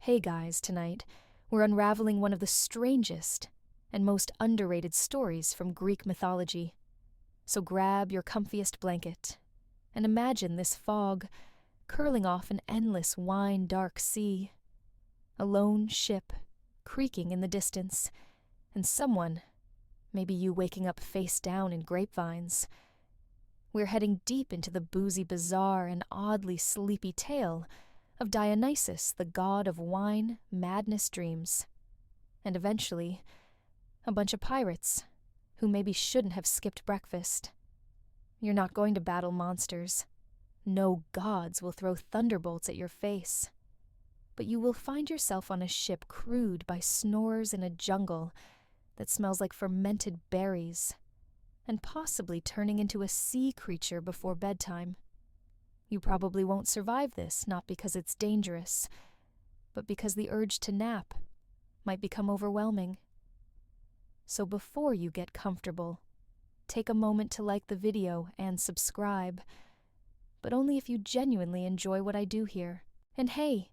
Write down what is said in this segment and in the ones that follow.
Hey guys, tonight we're unraveling one of the strangest and most underrated stories from Greek mythology. So grab your comfiest blanket and imagine this fog curling off an endless wine-dark sea. A lone ship creaking in the distance, and someone, maybe you waking up face down in grapevines. We're heading deep into the boozy, bizarre, and oddly sleepy tale of Dionysus, the god of wine, madness, dreams, and eventually, a bunch of pirates who maybe shouldn't have skipped breakfast. You're not going to battle monsters. No gods will throw thunderbolts at your face. But you will find yourself on a ship crewed by snorers in a jungle that smells like fermented berries, and possibly turning into a sea creature before bedtime. You probably won't survive this, not because it's dangerous, but because the urge to nap might become overwhelming. So before you get comfortable, take a moment to like the video and subscribe, but only if you genuinely enjoy what I do here. And hey,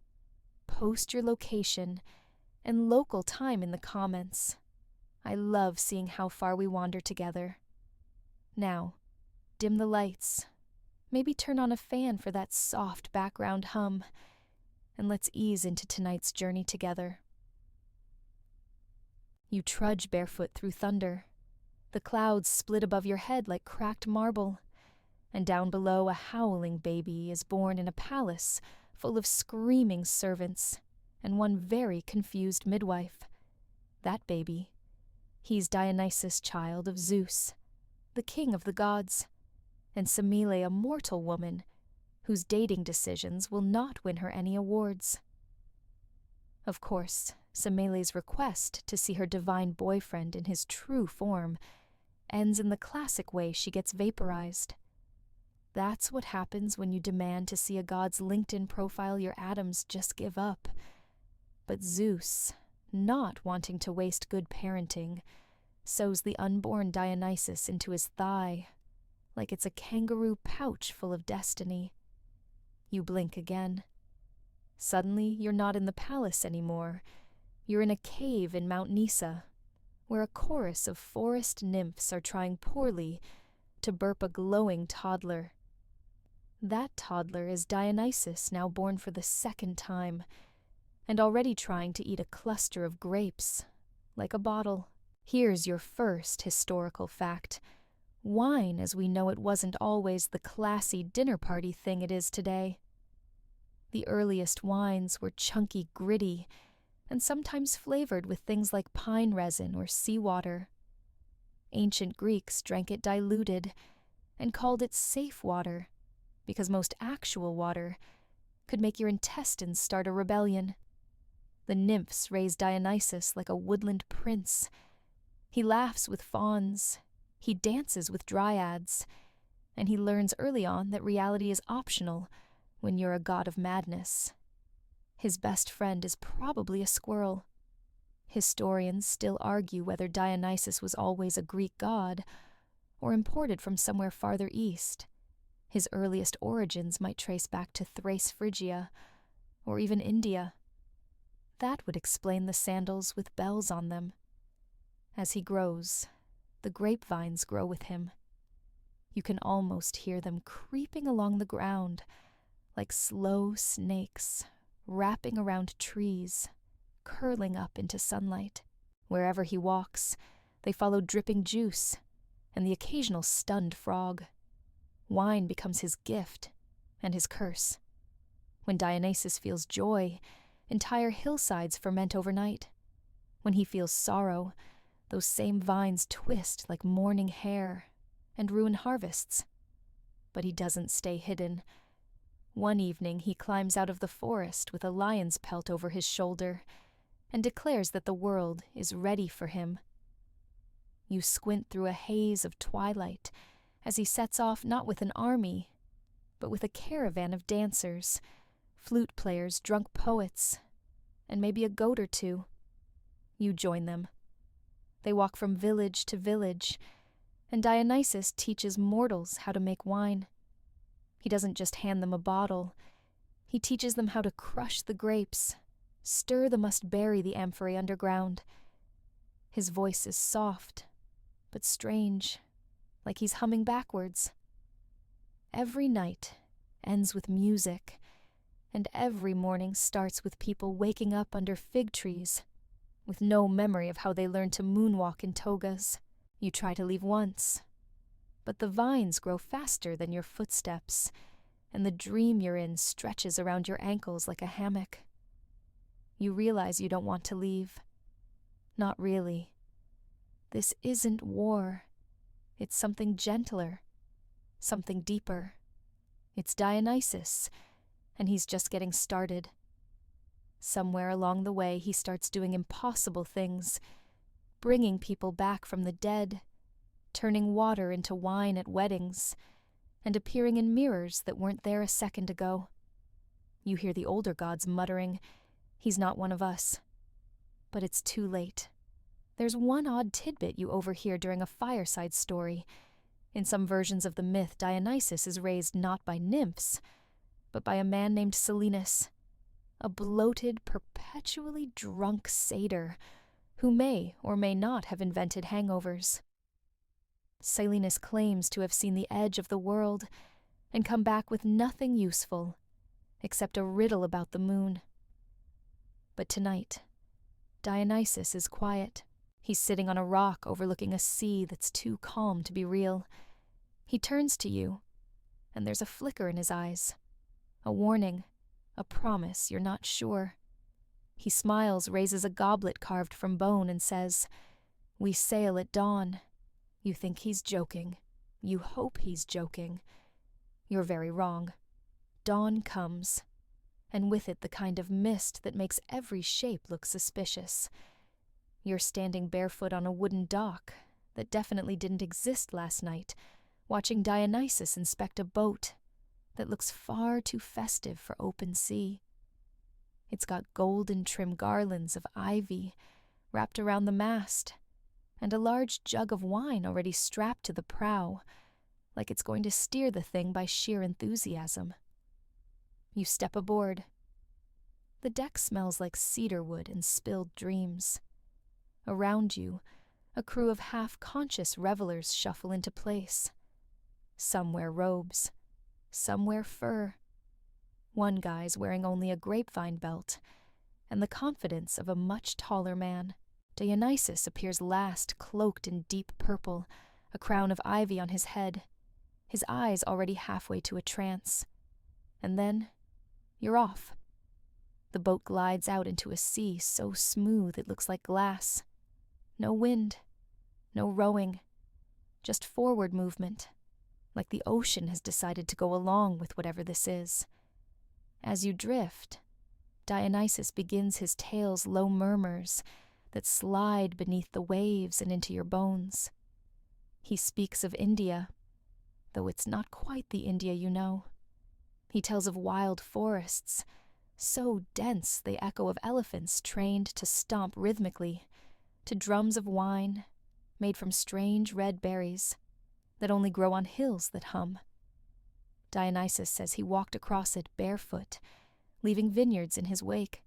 post your location and local time in the comments. I love seeing how far we wander together. Now, dim the lights. Maybe turn on a fan for that soft background hum, and let's ease into tonight's journey together. You trudge barefoot through thunder. The clouds split above your head like cracked marble, and down below a howling baby is born in a palace full of screaming servants and one very confused midwife. That baby, he's Dionysus, child of Zeus, the king of the gods, and Semele, a mortal woman whose dating decisions will not win her any awards. Of course, Semele's request to see her divine boyfriend in his true form ends in the classic way she gets vaporized. That's what happens when you demand to see a god's LinkedIn profile your atoms just give up. But Zeus, not wanting to waste good parenting, sews the unborn Dionysus into his thigh, like it's a kangaroo pouch full of destiny. You blink again. Suddenly, you're not in the palace anymore. You're in a cave in Mount Nisa, where a chorus of forest nymphs are trying poorly to burp a glowing toddler. That toddler is Dionysus, now born for the second time, and already trying to eat a cluster of grapes, like a bottle. Here's your first historical fact. Wine, as we know it, wasn't always the classy dinner party thing it is today. The earliest wines were chunky, gritty, and sometimes flavored with things like pine resin or seawater. Ancient Greeks drank it diluted and called it safe water, because most actual water could make your intestines start a rebellion. The nymphs raise Dionysus like a woodland prince. He laughs with fauns, he dances with dryads, and he learns early on that reality is optional when you're a god of madness. His best friend is probably a squirrel. Historians still argue whether Dionysus was always a Greek god or imported from somewhere farther east. His earliest origins might trace back to Thrace, Phrygia, or even India. That would explain the sandals with bells on them. As he grows, the grapevines grow with him. You can almost hear them creeping along the ground, like slow snakes, wrapping around trees, curling up into sunlight. Wherever he walks, they follow dripping juice and the occasional stunned frog. Wine becomes his gift and his curse. When Dionysus feels joy, entire hillsides ferment overnight. When he feels sorrow, those same vines twist like mourning hair and ruin harvests. But he doesn't stay hidden. One evening he climbs out of the forest with a lion's pelt over his shoulder and declares that the world is ready for him. You squint through a haze of twilight as he sets off not with an army, but with a caravan of dancers, flute players, drunk poets, and maybe a goat or two. You join them. They walk from village to village, and Dionysus teaches mortals how to make wine. He doesn't just hand them a bottle. He teaches them how to crush the grapes, Stir the must bury the amphorae underground. His voice is soft, but strange, like he's humming backwards. Every night ends with music, and every morning starts with people waking up under fig trees, with no memory of how they learned to moonwalk in togas. You try to leave once, but the vines grow faster than your footsteps, and the dream you're in stretches around your ankles like a hammock. You realize you don't want to leave. Not really. This isn't war. It's something gentler, something deeper. It's Dionysus, and he's just getting started. Somewhere along the way, he starts doing impossible things, bringing people back from the dead, turning water into wine at weddings, and appearing in mirrors that weren't there a second ago. You hear the older gods muttering, "He's not one of us." But it's too late. There's one odd tidbit you overhear during a fireside story. In some versions of the myth, Dionysus is raised not by nymphs, but by a man named Silenus, a bloated, perpetually drunk satyr who may or may not have invented hangovers. Silenus claims to have seen the edge of the world and come back with nothing useful except a riddle about the moon. But tonight, Dionysus is quiet. He's sitting on a rock overlooking a sea that's too calm to be real. He turns to you, and there's a flicker in his eyes, a warning, a promise you're not sure. He smiles, raises a goblet carved from bone, and says, "We sail at dawn." You think he's joking. You hope he's joking. You're very wrong. Dawn comes, and with it the kind of mist that makes every shape look suspicious. You're standing barefoot on a wooden dock that definitely didn't exist last night, watching Dionysus inspect a boat that looks far too festive for open sea. It's got golden trim garlands of ivy wrapped around the mast, and a large jug of wine already strapped to the prow, like it's going to steer the thing by sheer enthusiasm. You step aboard. The deck smells like cedar wood and spilled dreams. Around you, a crew of half-conscious revelers shuffle into place. Some wear robes, some wear fur. One guy's wearing only a grapevine belt, and the confidence of a much taller man. Dionysus appears last, cloaked in deep purple, a crown of ivy on his head, his eyes already halfway to a trance. And then, you're off. The boat glides out into a sea so smooth it looks like glass. No wind, no rowing, just forward movement, like the ocean has decided to go along with whatever this is. As you drift, Dionysus begins his tale's low murmurs that slide beneath the waves and into your bones. He speaks of India, though it's not quite the India you know. He tells of wild forests, so dense they echo of elephants trained to stomp rhythmically, to drums of wine made from strange red berries that only grow on hills that hum. Dionysus says he walked across it barefoot, leaving vineyards in his wake.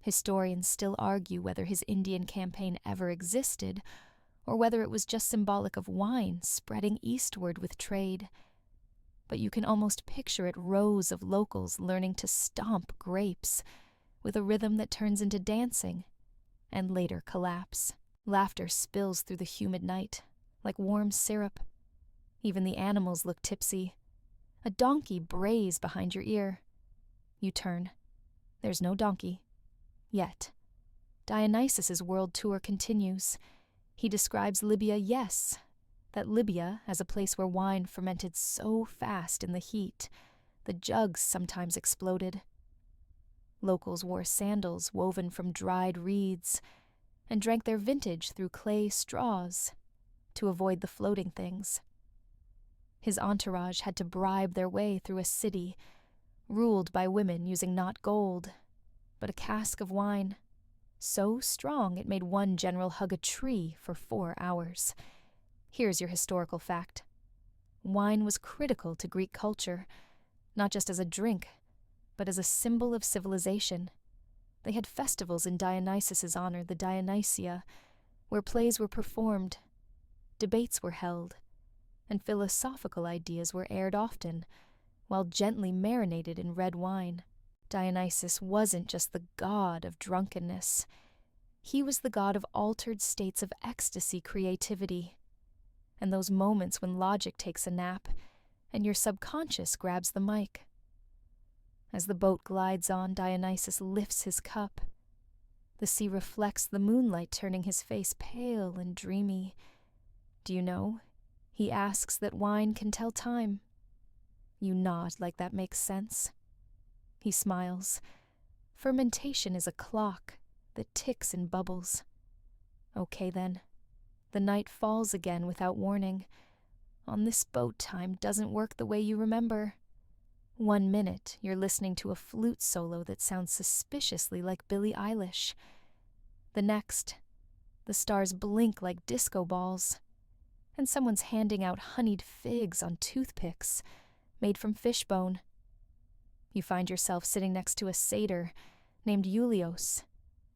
Historians still argue whether his Indian campaign ever existed, or whether it was just symbolic of wine spreading eastward with trade. But you can almost picture it rows of locals learning to stomp grapes, with a rhythm that turns into dancing, and later collapse. Laughter spills through the humid night, like warm syrup. Even the animals look tipsy. A donkey brays behind your ear. You turn. There's no donkey. Yet. Dionysus's world tour continues. He describes Libya, yes, that Libya as a place where wine fermented so fast in the heat, the jugs sometimes exploded. Locals wore sandals woven from dried reeds and drank their vintage through clay straws to avoid the floating things. His entourage had to bribe their way through a city ruled by women using not gold, but a cask of wine, so strong it made one general hug a tree for 4 hours. Here's your historical fact. Wine was critical to Greek culture, not just as a drink, but as a symbol of civilization. They had festivals in Dionysus's honor, the Dionysia, where plays were performed, debates were held, and philosophical ideas were aired often, while gently marinated in red wine. Dionysus wasn't just the god of drunkenness. He was the god of altered states of ecstasy creativity, and those moments when logic takes a nap and your subconscious grabs the mic. As the boat glides on, Dionysus lifts his cup. The sea reflects the moonlight, turning his face pale and dreamy. Do you know, he asks, that wine can tell time? You nod like that makes sense. He smiles. Fermentation is a clock that ticks and bubbles. Okay then. The night falls again without warning. On this boat, time doesn't work the way you remember. 1 minute, you're listening to a flute solo that sounds suspiciously like Billie Eilish. The next, the stars blink like disco balls, and someone's handing out honeyed figs on toothpicks made from fishbone. You find yourself sitting next to a satyr named Iulios,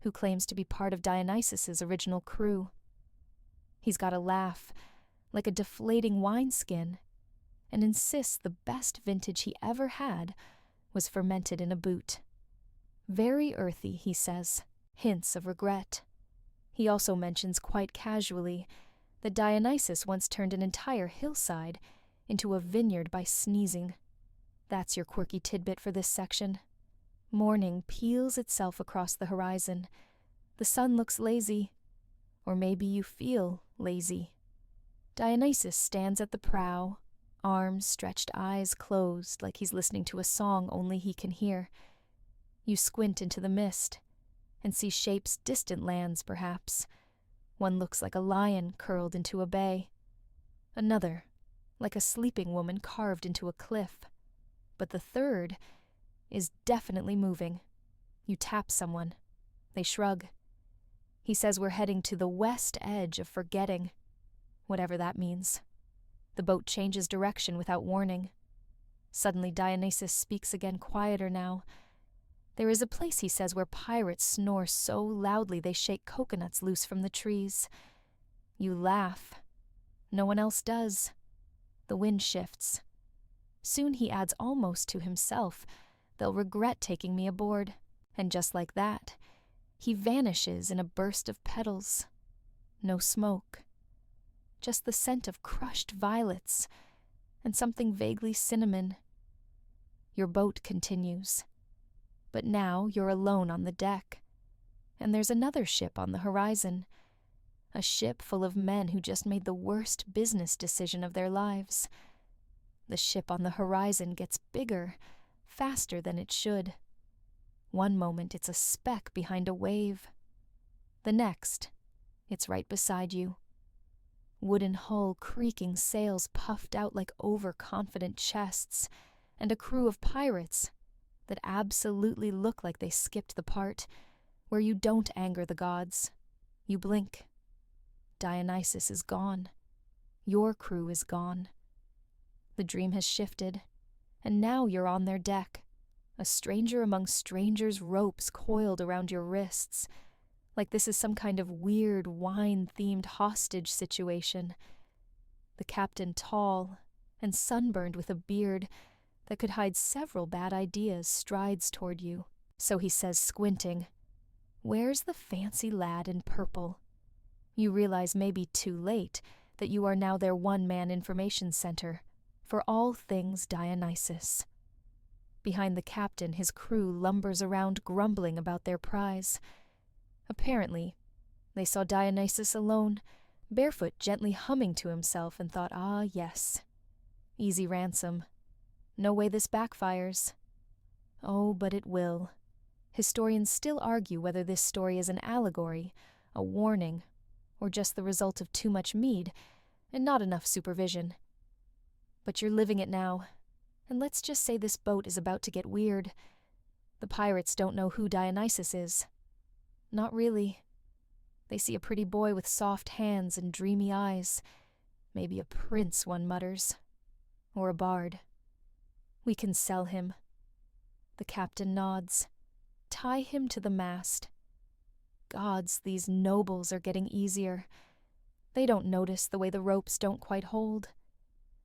who claims to be part of Dionysus's original crew. He's got a laugh, like a deflating wineskin, and insists the best vintage he ever had was fermented in a boot. Very earthy, he says, hints of regret. He also mentions quite casually that Dionysus once turned an entire hillside into a vineyard by sneezing. That's your quirky tidbit for this section. Morning peels itself across the horizon. The sun looks lazy, or maybe you feel lazy. Dionysus stands at the prow, arms stretched, eyes closed, like he's listening to a song only he can hear. You squint into the mist and see shapes distant lands, perhaps. One looks like a lion curled into a bay. Another, like a sleeping woman carved into a cliff. But the third is definitely moving. You tap someone. They shrug. He says we're heading to the west edge of forgetting, whatever that means. The boat changes direction without warning. Suddenly Dionysus speaks again, quieter now. There is a place, he says, where pirates snore so loudly they shake coconuts loose from the trees. You laugh. No one else does. The wind shifts. Soon he adds almost to himself, they'll regret taking me aboard. And just like that, he vanishes in a burst of petals. No smoke. Just the scent of crushed violets and something vaguely cinnamon. Your boat continues. But now you're alone on the deck, and there's another ship on the horizon. A ship full of men who just made the worst business decision of their lives. The ship on the horizon gets bigger, faster than it should. One moment it's a speck behind a wave. The next, it's right beside you. Wooden hull, creaking sails puffed out like overconfident chests, and a crew of pirates that absolutely look like they skipped the part where you don't anger the gods. You blink. Dionysus is gone. Your crew is gone. The dream has shifted, and now you're on their deck, a stranger among strangers, ropes coiled around your wrists, like this is some kind of weird wine-themed hostage situation. The captain, tall and sunburned with a beard that could hide several bad ideas, strides toward you. So he says, squinting, "Where's the fancy lad in purple?" You realize, maybe too late, that you are now their one-man information center for all things Dionysus. Behind the captain, his crew lumbers around grumbling about their prize. Apparently, they saw Dionysus alone, barefoot, gently humming to himself, and thought, ah, yes, easy ransom. No way this backfires. Oh, but it will. Historians still argue whether this story is an allegory, a warning, or just the result of too much mead and not enough supervision. But you're living it now, and let's just say this boat is about to get weird. The pirates don't know who Dionysus is. Not really. They see a pretty boy with soft hands and dreamy eyes. Maybe a prince, one mutters. Or a bard. We can sell him. The captain nods. tie him to the mast. Gods, these nobles are getting easier. They don't notice the way the ropes don't quite hold,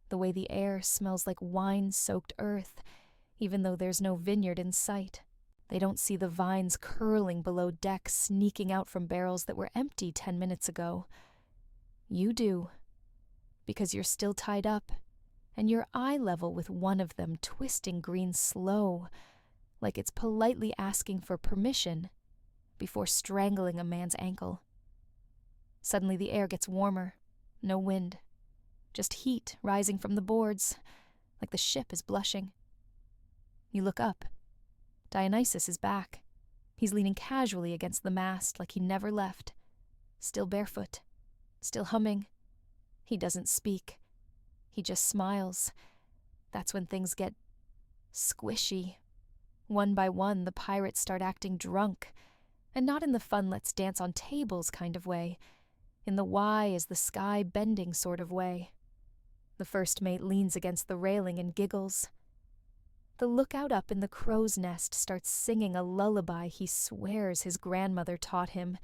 the way the air smells like wine-soaked earth, even though there's no vineyard in sight. They don't see the vines curling below deck, sneaking out from barrels that were empty 10 minutes ago. You do, because you're still tied up, and you're eye level with one of them, twisting green slow, like it's politely asking for permission before strangling a man's ankle. Suddenly the air gets warmer, no wind, just heat rising from the boards, like the ship is blushing. You look up. Dionysus is back. He's leaning casually against the mast like he never left, still barefoot, still humming. He doesn't speak. He just smiles. That's when things get squishy. One by one, the pirates start acting drunk, and not in the fun let's dance on tables kind of way, in the why is the sky bending sort of way. The first mate leans against the railing and giggles. The lookout up in the crow's nest starts singing a lullaby he swears his grandmother taught him,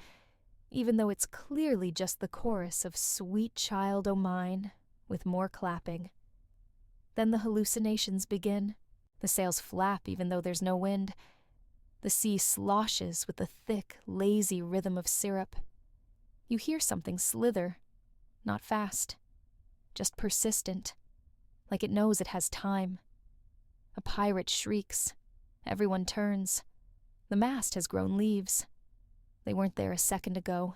even though it's clearly just the chorus of Sweet Child O' Mine, with more clapping. Then the hallucinations begin. The sails flap even though there's no wind. The sea sloshes with the thick, lazy rhythm of syrup. You hear something slither, not fast, just persistent, like it knows it has time. A pirate shrieks. Everyone turns. The mast has grown leaves. They weren't there a second ago.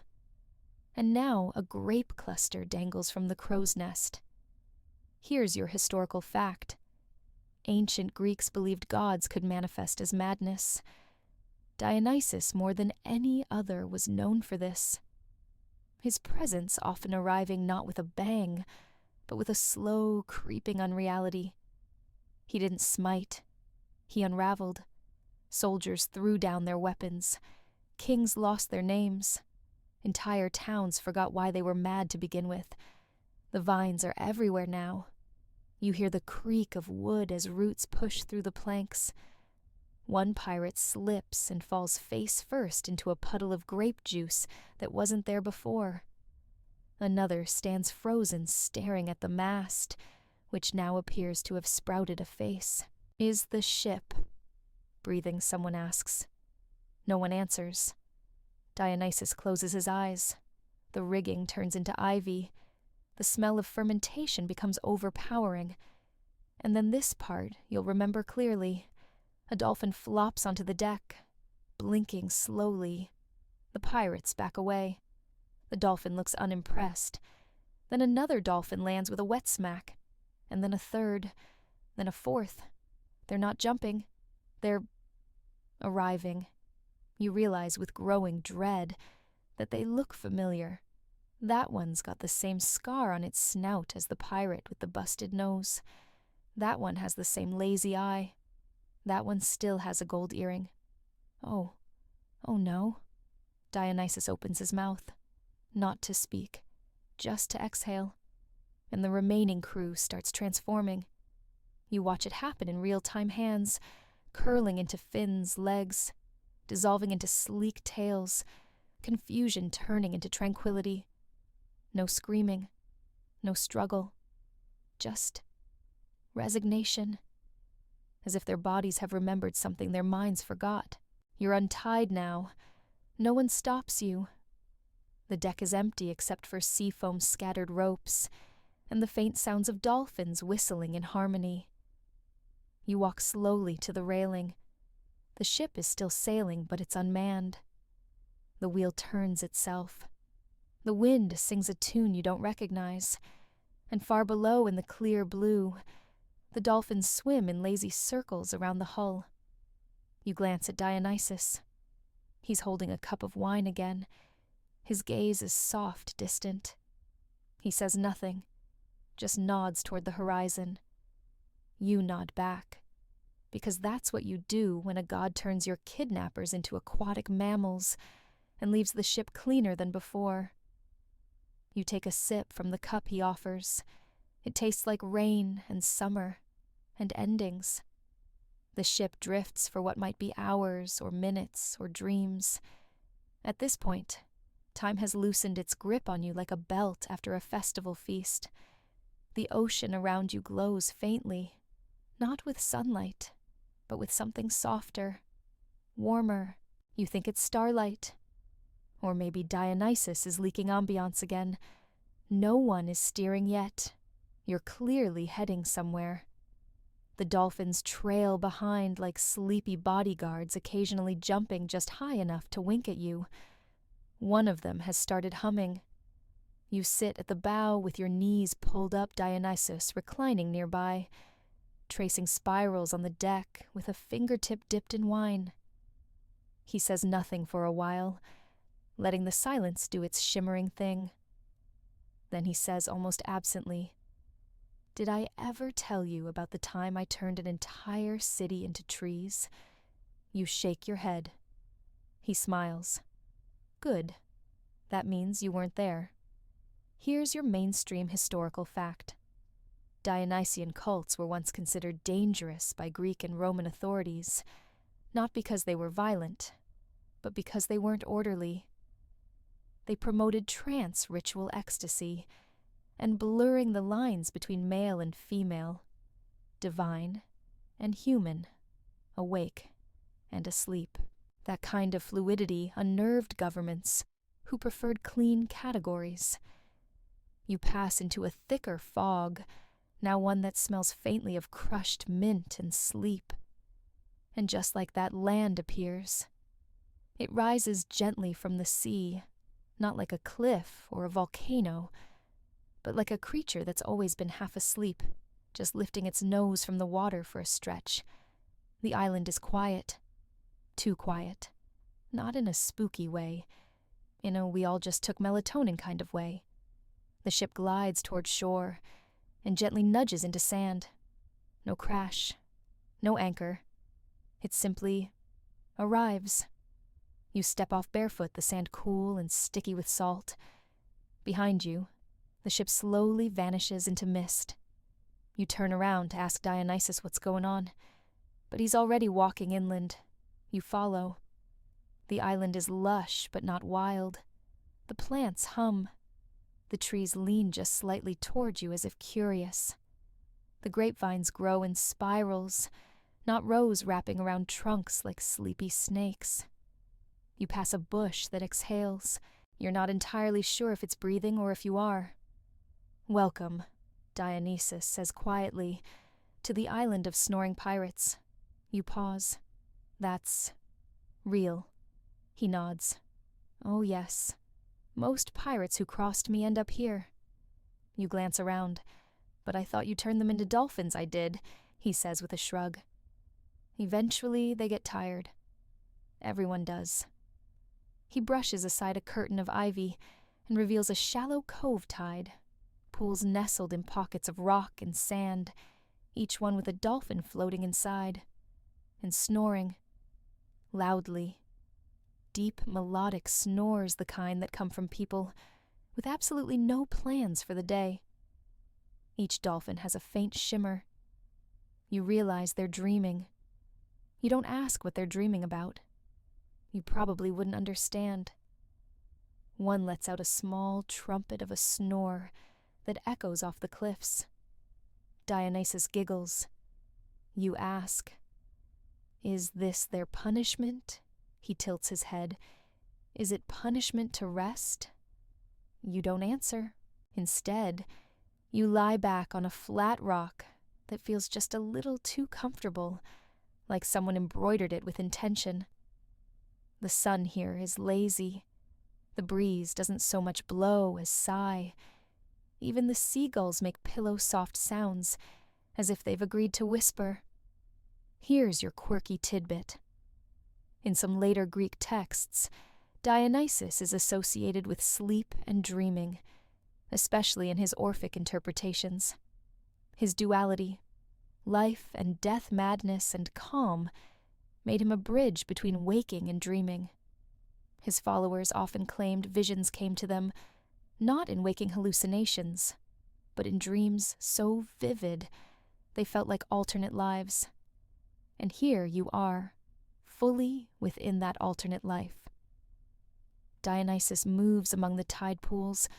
And now a grape cluster dangles from the crow's nest. Here's your historical fact. Ancient Greeks believed gods could manifest as madness. Dionysus, more than any other, was known for this. His presence often arriving not with a bang, but with a slow, creeping unreality. He didn't smite. He unraveled. Soldiers threw down their weapons. Kings lost their names. Entire towns forgot why they were mad to begin with. The vines are everywhere now. You hear the creak of wood as roots push through the planks. One pirate slips and falls face first into a puddle of grape juice that wasn't there before. Another stands frozen, staring at the mast, which now appears to have sprouted a face. Is the ship? Breathing, someone asks. No one answers. Dionysus closes his eyes. The rigging turns into ivy. The smell of fermentation becomes overpowering. And then this part you'll remember clearly. A dolphin flops onto the deck, blinking slowly. The pirates back away. The dolphin looks unimpressed. Then another dolphin lands with a wet smack. And then a third, then a fourth. They're not jumping. They're arriving. You realize with growing dread that they look familiar. That one's got the same scar on its snout as the pirate with the busted nose. That one has the same lazy eye. That one still has a gold earring. Oh no. Dionysus opens his mouth, not to speak, just to exhale. And the remaining crew starts transforming. You watch it happen in real-time hands, curling into fins, legs, dissolving into sleek tails, confusion turning into tranquility. No screaming, no struggle, just resignation. As if their bodies have remembered something their minds forgot. You're untied now. No one stops you. The deck is empty except for sea foam scattered ropes, and the faint sounds of dolphins whistling in harmony. You walk slowly to the railing. The ship is still sailing, but it's unmanned. The wheel turns itself. The wind sings a tune you don't recognize, and far below in the clear blue, the dolphins swim in lazy circles around the hull. You glance at Dionysus. He's holding a cup of wine again. His gaze is soft, distant. He says nothing, just nods toward the horizon. You nod back, because that's what you do when a god turns your kidnappers into aquatic mammals and leaves the ship cleaner than before. You take a sip from the cup he offers. It tastes like rain and summer and endings. The ship drifts for what might be hours or minutes or dreams. At this point, time has loosened its grip on you like a belt after a festival feast. The ocean around you glows faintly, not with sunlight, but with something softer, warmer. You think it's starlight. Or maybe Dionysus is leaking ambiance again. No one is steering yet. You're clearly heading somewhere. The dolphins trail behind like sleepy bodyguards, occasionally jumping just high enough to wink at you. One of them has started humming. You sit at the bow with your knees pulled up, Dionysus reclining nearby, tracing spirals on the deck with a fingertip dipped in wine. He says nothing for a while, letting the silence do its shimmering thing. Then he says almost absently, "Did I ever tell you about the time I turned an entire city into trees?" You shake your head. He smiles. Good. That means you weren't there. Here's your mainstream historical fact. Dionysian cults were once considered dangerous by Greek and Roman authorities, not because they were violent, but because they weren't orderly. They promoted trance ritual ecstasy, and blurring the lines between male and female, divine and human, awake and asleep. That kind of fluidity unnerved governments who preferred clean categories. You pass into a thicker fog, now one that smells faintly of crushed mint and sleep. And just like that, land appears. It rises gently from the sea, not like a cliff or a volcano, but like a creature that's always been half asleep, just lifting its nose from the water for a stretch. The island is quiet. Too quiet. Not in a spooky way. In a we all just took melatonin kind of way. The ship glides toward shore and gently nudges into sand. No crash. No anchor. It simply arrives. You step off barefoot, the sand cool and sticky with salt. Behind you, the ship slowly vanishes into mist. You turn around to ask Dionysus what's going on, but he's already walking inland. You follow. The island is lush but not wild. The plants hum. The trees lean just slightly toward you as if curious. The grapevines grow in spirals, not rows wrapping around trunks like sleepy snakes. You pass a bush that exhales. You're not entirely sure if it's breathing or if you are. "Welcome," Dionysus says quietly, "to the Island of Snoring Pirates." You pause. "That's real." He nods. "Oh yes. Most pirates who crossed me end up here." You glance around. "But I thought you turned them into dolphins." "I did," he says with a shrug. "Eventually they get tired. Everyone does." He brushes aside a curtain of ivy and reveals a shallow cove tide, pools nestled in pockets of rock and sand, each one with a dolphin floating inside, and snoring, loudly. Deep, melodic snores, the kind that come from people with absolutely no plans for the day. Each dolphin has a faint shimmer. You realize they're dreaming. You don't ask what they're dreaming about. You probably wouldn't understand. One lets out a small trumpet of a snore that echoes off the cliffs. Dionysus giggles. You ask, "Is this their punishment?" He tilts his head. "Is it punishment to rest?" You don't answer. Instead, you lie back on a flat rock that feels just a little too comfortable, like someone embroidered it with intention. The sun here is lazy. The breeze doesn't so much blow as sigh. Even the seagulls make pillow-soft sounds, as if they've agreed to whisper. Here's your quirky tidbit. In some later Greek texts, Dionysus is associated with sleep and dreaming, especially in his Orphic interpretations. His duality, life and death madness and calm, made him a bridge between waking and dreaming. His followers often claimed visions came to them not in waking hallucinations, but in dreams so vivid they felt like alternate lives. And here you are, fully within that alternate life. Dionysus moves among the tide pools,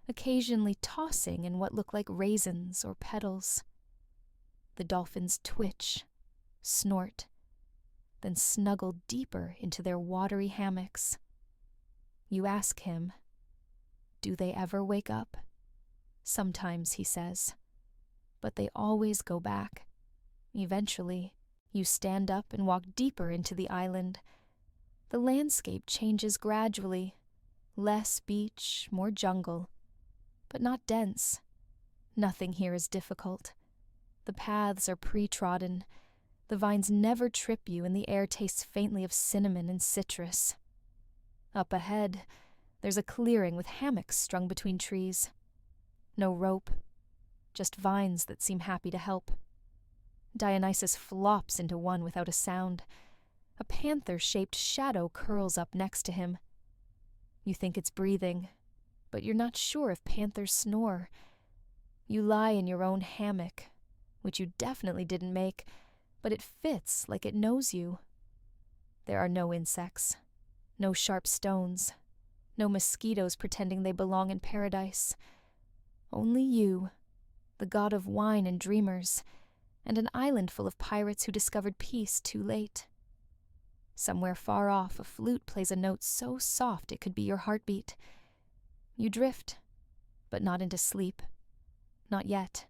occasionally tossing in what look like raisins or petals. The dolphins twitch, snort, then snuggle deeper into their watery hammocks. You ask him, "Do they ever wake up?" "Sometimes," he says, "but they always go back." Eventually, you stand up and walk deeper into the island. The landscape changes gradually. Less beach, more jungle, but not dense. Nothing here is difficult. The paths are pre-trodden. The vines never trip you, and the air tastes faintly of cinnamon and citrus. Up ahead, there's a clearing with hammocks strung between trees. No rope, just vines that seem happy to help. Dionysus flops into one without a sound. A panther-shaped shadow curls up next to him. You think it's breathing, but you're not sure if panthers snore. You lie in your own hammock, which you definitely didn't make, but it fits like it knows you. There are no insects, no sharp stones, no mosquitoes pretending they belong in paradise. Only you, the god of wine and dreamers, and an island full of pirates who discovered peace too late. Somewhere far off, a flute plays a note so soft it could be your heartbeat. You drift, but not into sleep. Not yet.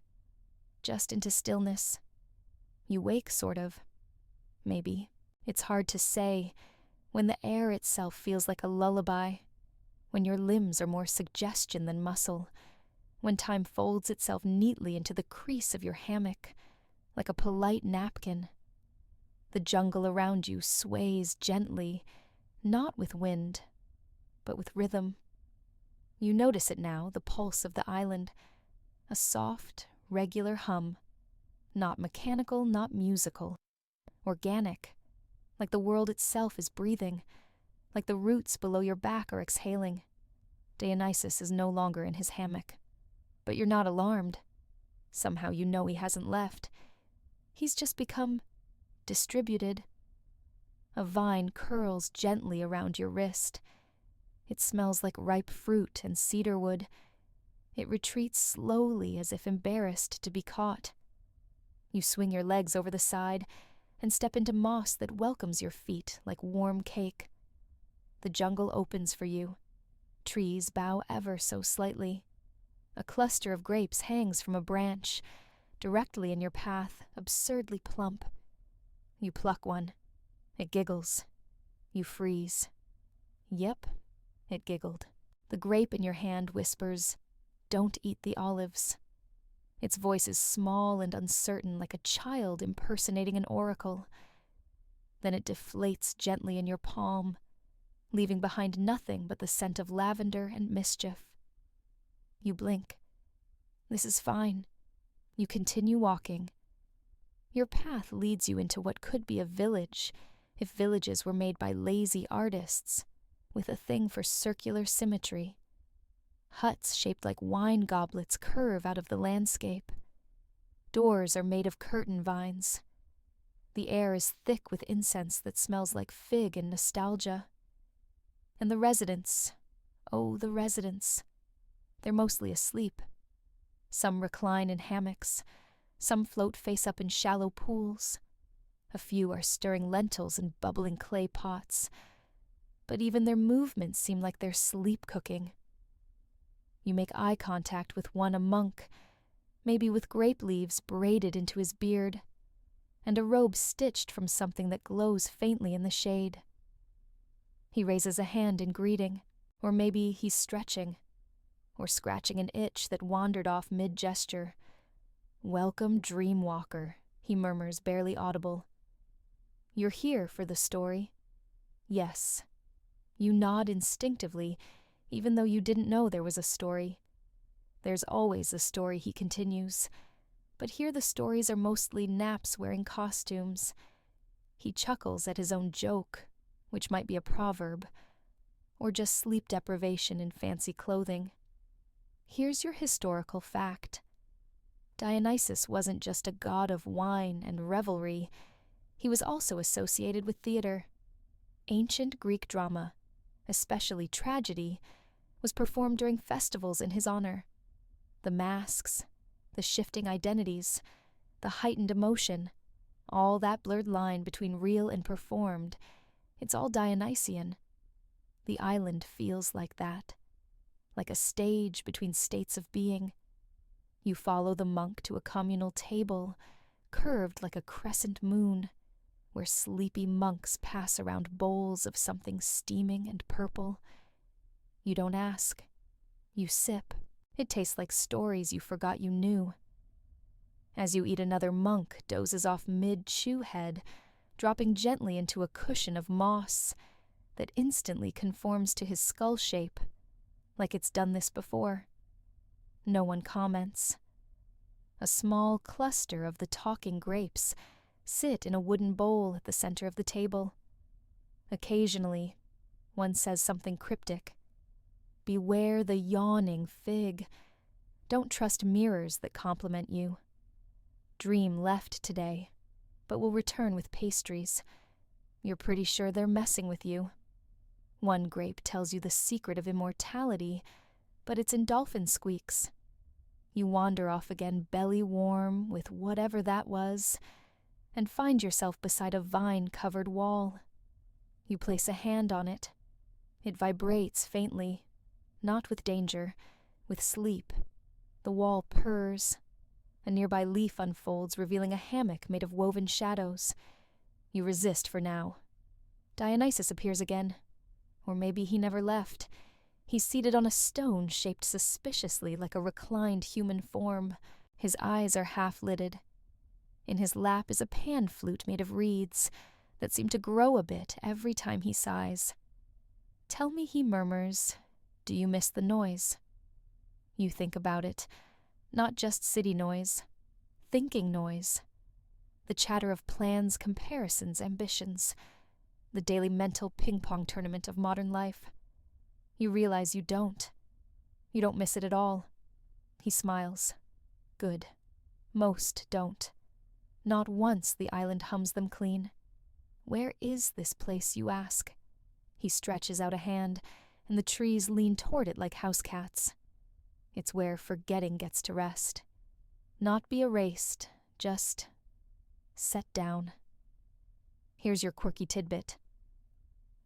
Just into stillness. You wake, sort of. Maybe. It's hard to say, when the air itself feels like a lullaby, when your limbs are more suggestion than muscle, when time folds itself neatly into the crease of your hammock, like a polite napkin. The jungle around you sways gently, not with wind, but with rhythm. You notice it now, the pulse of the island, a soft, regular hum, not mechanical, not musical, organic, like the world itself is breathing, like the roots below your back are exhaling. Dionysus is no longer in his hammock, but you're not alarmed. Somehow you know he hasn't left. He's just become distributed. A vine curls gently around your wrist. It smells like ripe fruit and cedar wood. It retreats slowly as if embarrassed to be caught. You swing your legs over the side and step into moss that welcomes your feet like warm cake. The jungle opens for you. Trees bow ever so slightly. A cluster of grapes hangs from a branch, directly in your path, absurdly plump. You pluck one. It giggles. You freeze. Yep, it giggled. The grape in your hand whispers, "Don't eat the olives." Its voice is small and uncertain, like a child impersonating an oracle. Then it deflates gently in your palm, leaving behind nothing but the scent of lavender and mischief. You blink. This is fine. You continue walking. Your path leads you into what could be a village, if villages were made by lazy artists, with a thing for circular symmetry. Huts shaped like wine goblets curve out of the landscape. Doors are made of curtain vines. The air is thick with incense that smells like fig and nostalgia. And the residents, oh, the residents, they're mostly asleep. Some recline in hammocks. Some float face up in shallow pools. A few are stirring lentils in bubbling clay pots. But even their movements seem like they're sleep cooking. You make eye contact with one, a monk, maybe with grape leaves braided into his beard, and a robe stitched from something that glows faintly in the shade. He raises a hand in greeting, or maybe he's stretching, or scratching an itch that wandered off mid-gesture. "Welcome, Dreamwalker," he murmurs, barely audible. "You're here for the story?" "Yes." You nod instinctively, even though you didn't know there was a story. "There's always a story," he continues, but here the stories are mostly naps wearing costumes. He chuckles at his own joke, which might be a proverb, or just sleep deprivation in fancy clothing. Here's your historical fact. Dionysus wasn't just a god of wine and revelry. He was also associated with theater. Ancient Greek drama, especially tragedy, was performed during festivals in his honor. The masks, the shifting identities, the heightened emotion, all that blurred line between real and performed, it's all Dionysian. The island feels like that, like a stage between states of being. You follow the monk to a communal table, curved like a crescent moon, where sleepy monks pass around bowls of something steaming and purple. You don't ask. You sip. It tastes like stories you forgot you knew. As you eat, another monk dozes off mid-chew head, dropping gently into a cushion of moss that instantly conforms to his skull shape, like it's done this before. No one comments. A small cluster of the talking grapes sit in a wooden bowl at the center of the table. Occasionally, one says something cryptic. Beware the yawning fig. Don't trust mirrors that compliment you. Dream left today, but will return with pastries. You're pretty sure they're messing with you. One grape tells you the secret of immortality, but it's in dolphin squeaks. You wander off again belly warm with whatever that was, and find yourself beside a vine-covered wall. You place a hand on it. It vibrates faintly, not with danger, with sleep. The wall purrs. A nearby leaf unfolds, revealing a hammock made of woven shadows. You resist for now. Dionysus appears again. Or maybe he never left. He's seated on a stone shaped suspiciously like a reclined human form. His eyes are half-lidded. In his lap is a pan flute made of reeds that seem to grow a bit every time he sighs. Tell me, he murmurs, do you miss the noise? You think about it. Not just city noise. Thinking noise. The chatter of plans, comparisons, ambitions. The daily mental ping-pong tournament of modern life. You realize you don't. You don't miss it at all. He smiles. Good. Most don't. Not once the island hums them clean. Where is this place, you ask? He stretches out a hand, and the trees lean toward it like house cats. It's where forgetting gets to rest. Not be erased, just set down. Here's your quirky tidbit.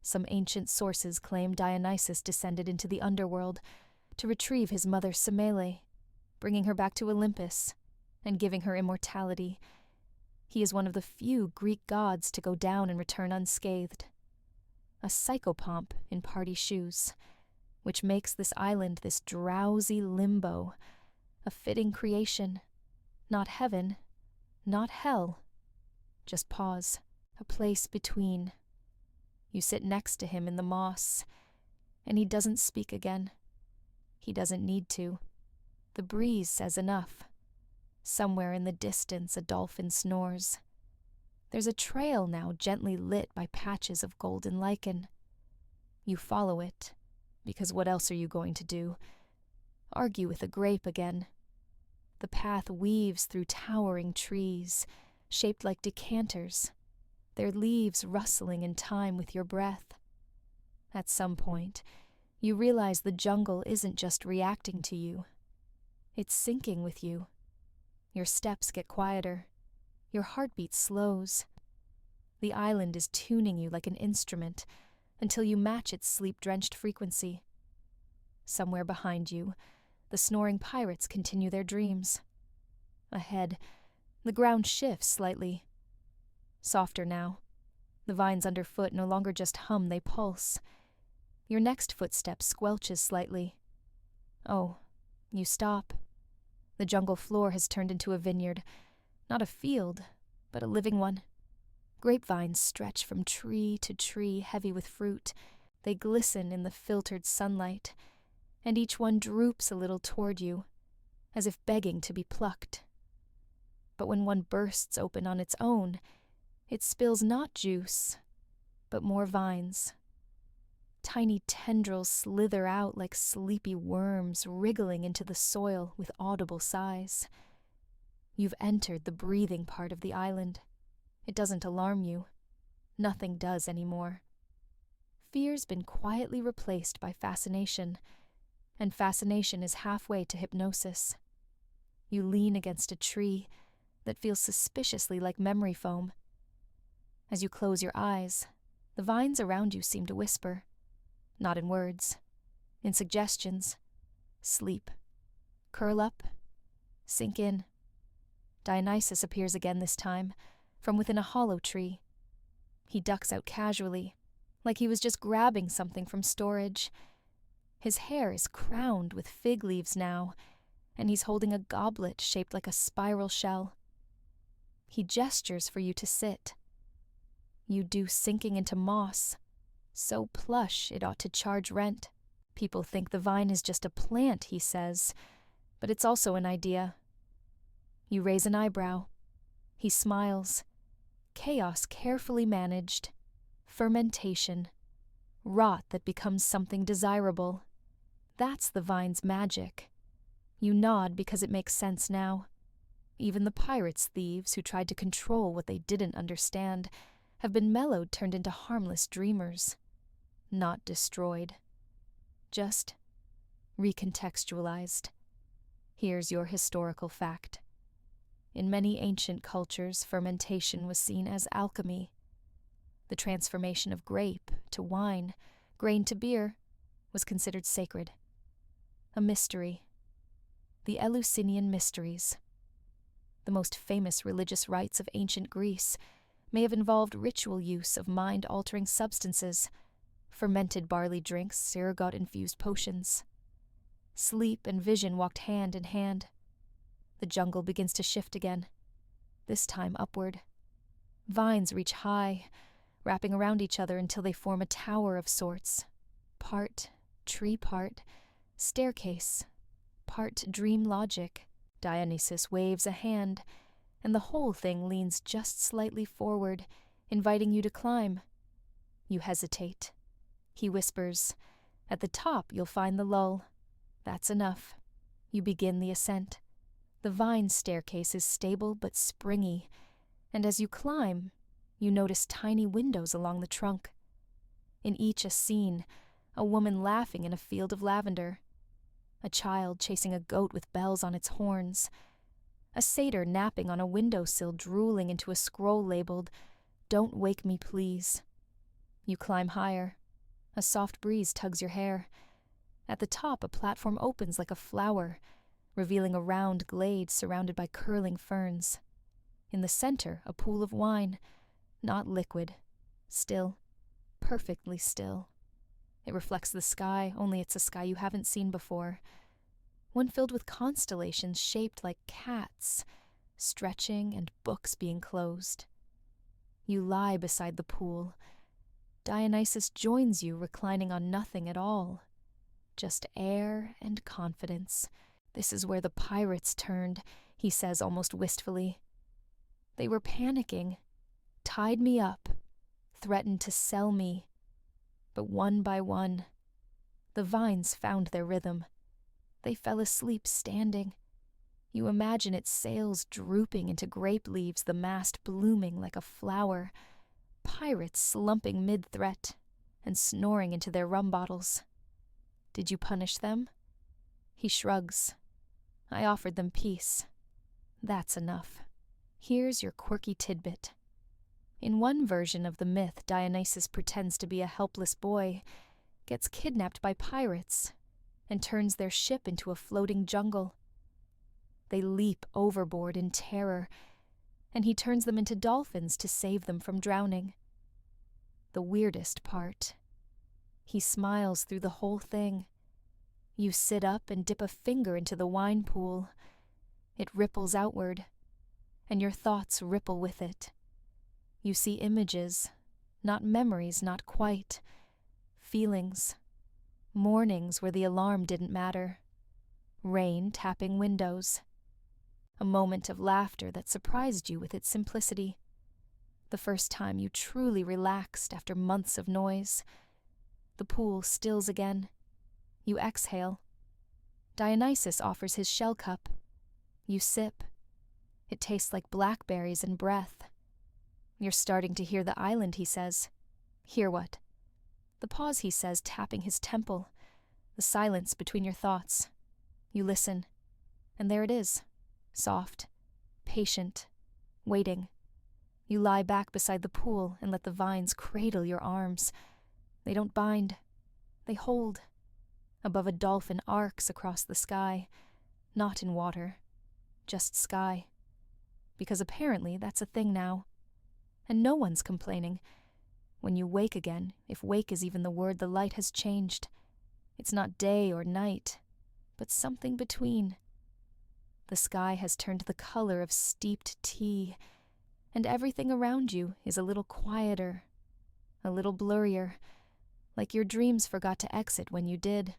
Some ancient sources claim Dionysus descended into the underworld to retrieve his mother Semele, bringing her back to Olympus and giving her immortality. He is one of the few Greek gods to go down and return unscathed. A psychopomp in party shoes, which makes this island this drowsy limbo, a fitting creation. Not heaven, not hell. Just pause, a place between. You sit next to him in the moss, and he doesn't speak again. He doesn't need to. The breeze says enough. Somewhere in the distance a dolphin snores. There's a trail now gently lit by patches of golden lichen. You follow it, because what else are you going to do? Argue with a grape again. The path weaves through towering trees, shaped like decanters, their leaves rustling in time with your breath. At some point, you realize the jungle isn't just reacting to you. It's syncing with you. Your steps get quieter. Your heartbeat slows. The island is tuning you like an instrument until you match its sleep-drenched frequency. Somewhere behind you, the snoring pirates continue their dreams. Ahead, the ground shifts slightly. Softer now. The vines underfoot no longer just hum, they pulse. Your next footstep squelches slightly. Oh, you stop. The jungle floor has turned into a vineyard. Not a field, but a living one. Grapevines stretch from tree to tree, heavy with fruit. They glisten in the filtered sunlight, and each one droops a little toward you, as if begging to be plucked. But when one bursts open on its own, it spills not juice, but more vines. Tiny tendrils slither out like sleepy worms, wriggling into the soil with audible sighs. You've entered the breathing part of the island. It doesn't alarm you. Nothing does anymore. Fear's been quietly replaced by fascination, and fascination is halfway to hypnosis. You lean against a tree that feels suspiciously like memory foam. As you close your eyes, the vines around you seem to whisper, not in words, in suggestions. Sleep. Curl up. Sink in. Dionysus appears again this time, from within a hollow tree. He ducks out casually, like he was just grabbing something from storage. His hair is crowned with fig leaves now, and he's holding a goblet shaped like a spiral shell. He gestures for you to sit. You do, sinking into moss, so plush it ought to charge rent. People think the vine is just a plant, he says, but it's also an idea. You raise an eyebrow. He smiles. Chaos carefully managed. Fermentation. Rot that becomes something desirable. That's the vine's magic. You nod because it makes sense now. Even the pirates' thieves who tried to control what they didn't understand have been mellowed, turned into harmless dreamers. Not destroyed. Just recontextualized. Here's your historical fact. In many ancient cultures, fermentation was seen as alchemy. The transformation of grape to wine, grain to beer, was considered sacred. A mystery. The Eleusinian Mysteries. The most famous religious rites of ancient Greece may have involved ritual use of mind-altering substances, fermented barley drinks, Sirigot-infused potions. Sleep and vision walked hand in hand. The jungle begins to shift again, this time upward. Vines reach high, wrapping around each other until they form a tower of sorts. Part tree, part staircase, part dream logic. Dionysus waves a hand, and the whole thing leans just slightly forward, inviting you to climb. You hesitate. He whispers, "At the top you'll find the lull." That's enough. You begin the ascent. The vine staircase is stable but springy, and as you climb, you notice tiny windows along the trunk. In each a scene, a woman laughing in a field of lavender, a child chasing a goat with bells on its horns, a satyr napping on a windowsill drooling into a scroll labeled, "Don't wake me, please." You climb higher. A soft breeze tugs your hair. At the top, a platform opens like a flower, revealing a round glade surrounded by curling ferns. In the center, a pool of wine, not liquid, still, perfectly still. It reflects the sky, only it's a sky you haven't seen before. One filled with constellations shaped like cats, stretching and books being closed. You lie beside the pool. Dionysus joins you, reclining on nothing at all. Just air and confidence. "This is where the pirates turned," he says almost wistfully. "They were panicking, tied me up, threatened to sell me. But one by one, the vines found their rhythm. They fell asleep standing. You imagine its sails drooping into grape leaves, the mast blooming like a flower, pirates slumping mid-threat and snoring into their rum bottles. Did you punish them?" He shrugs. "I offered them peace. That's enough. Here's your quirky tidbit. In one version of the myth, Dionysus pretends to be a helpless boy, gets kidnapped by pirates, and turns their ship into a floating jungle. They leap overboard in terror, and he turns them into dolphins to save them from drowning. The weirdest part. He smiles through the whole thing. You sit up and dip a finger into the wine pool. It ripples outward, and your thoughts ripple with it. You see images, not memories, not quite. Feelings. Mornings where the alarm didn't matter. Rain tapping windows. A moment of laughter that surprised you with its simplicity. The first time you truly relaxed after months of noise. The pool stills again. You exhale. Dionysus offers his shell cup. You sip. It tastes like blackberries and breath. You're starting to hear the island, he says. Hear what? The pause, he says, tapping his temple. The silence between your thoughts. You listen. And there it is. Soft. Patient. Waiting. You lie back beside the pool and let the vines cradle your arms. They don't bind. They hold. Above a dolphin arcs across the sky. Not in water. Just sky. Because apparently that's a thing now. And no one's complaining. When you wake again, if wake is even the word, the light has changed. It's not day or night, but something between. The sky has turned the color of steeped tea, and everything around you is a little quieter, a little blurrier, like your dreams forgot to exit when you did.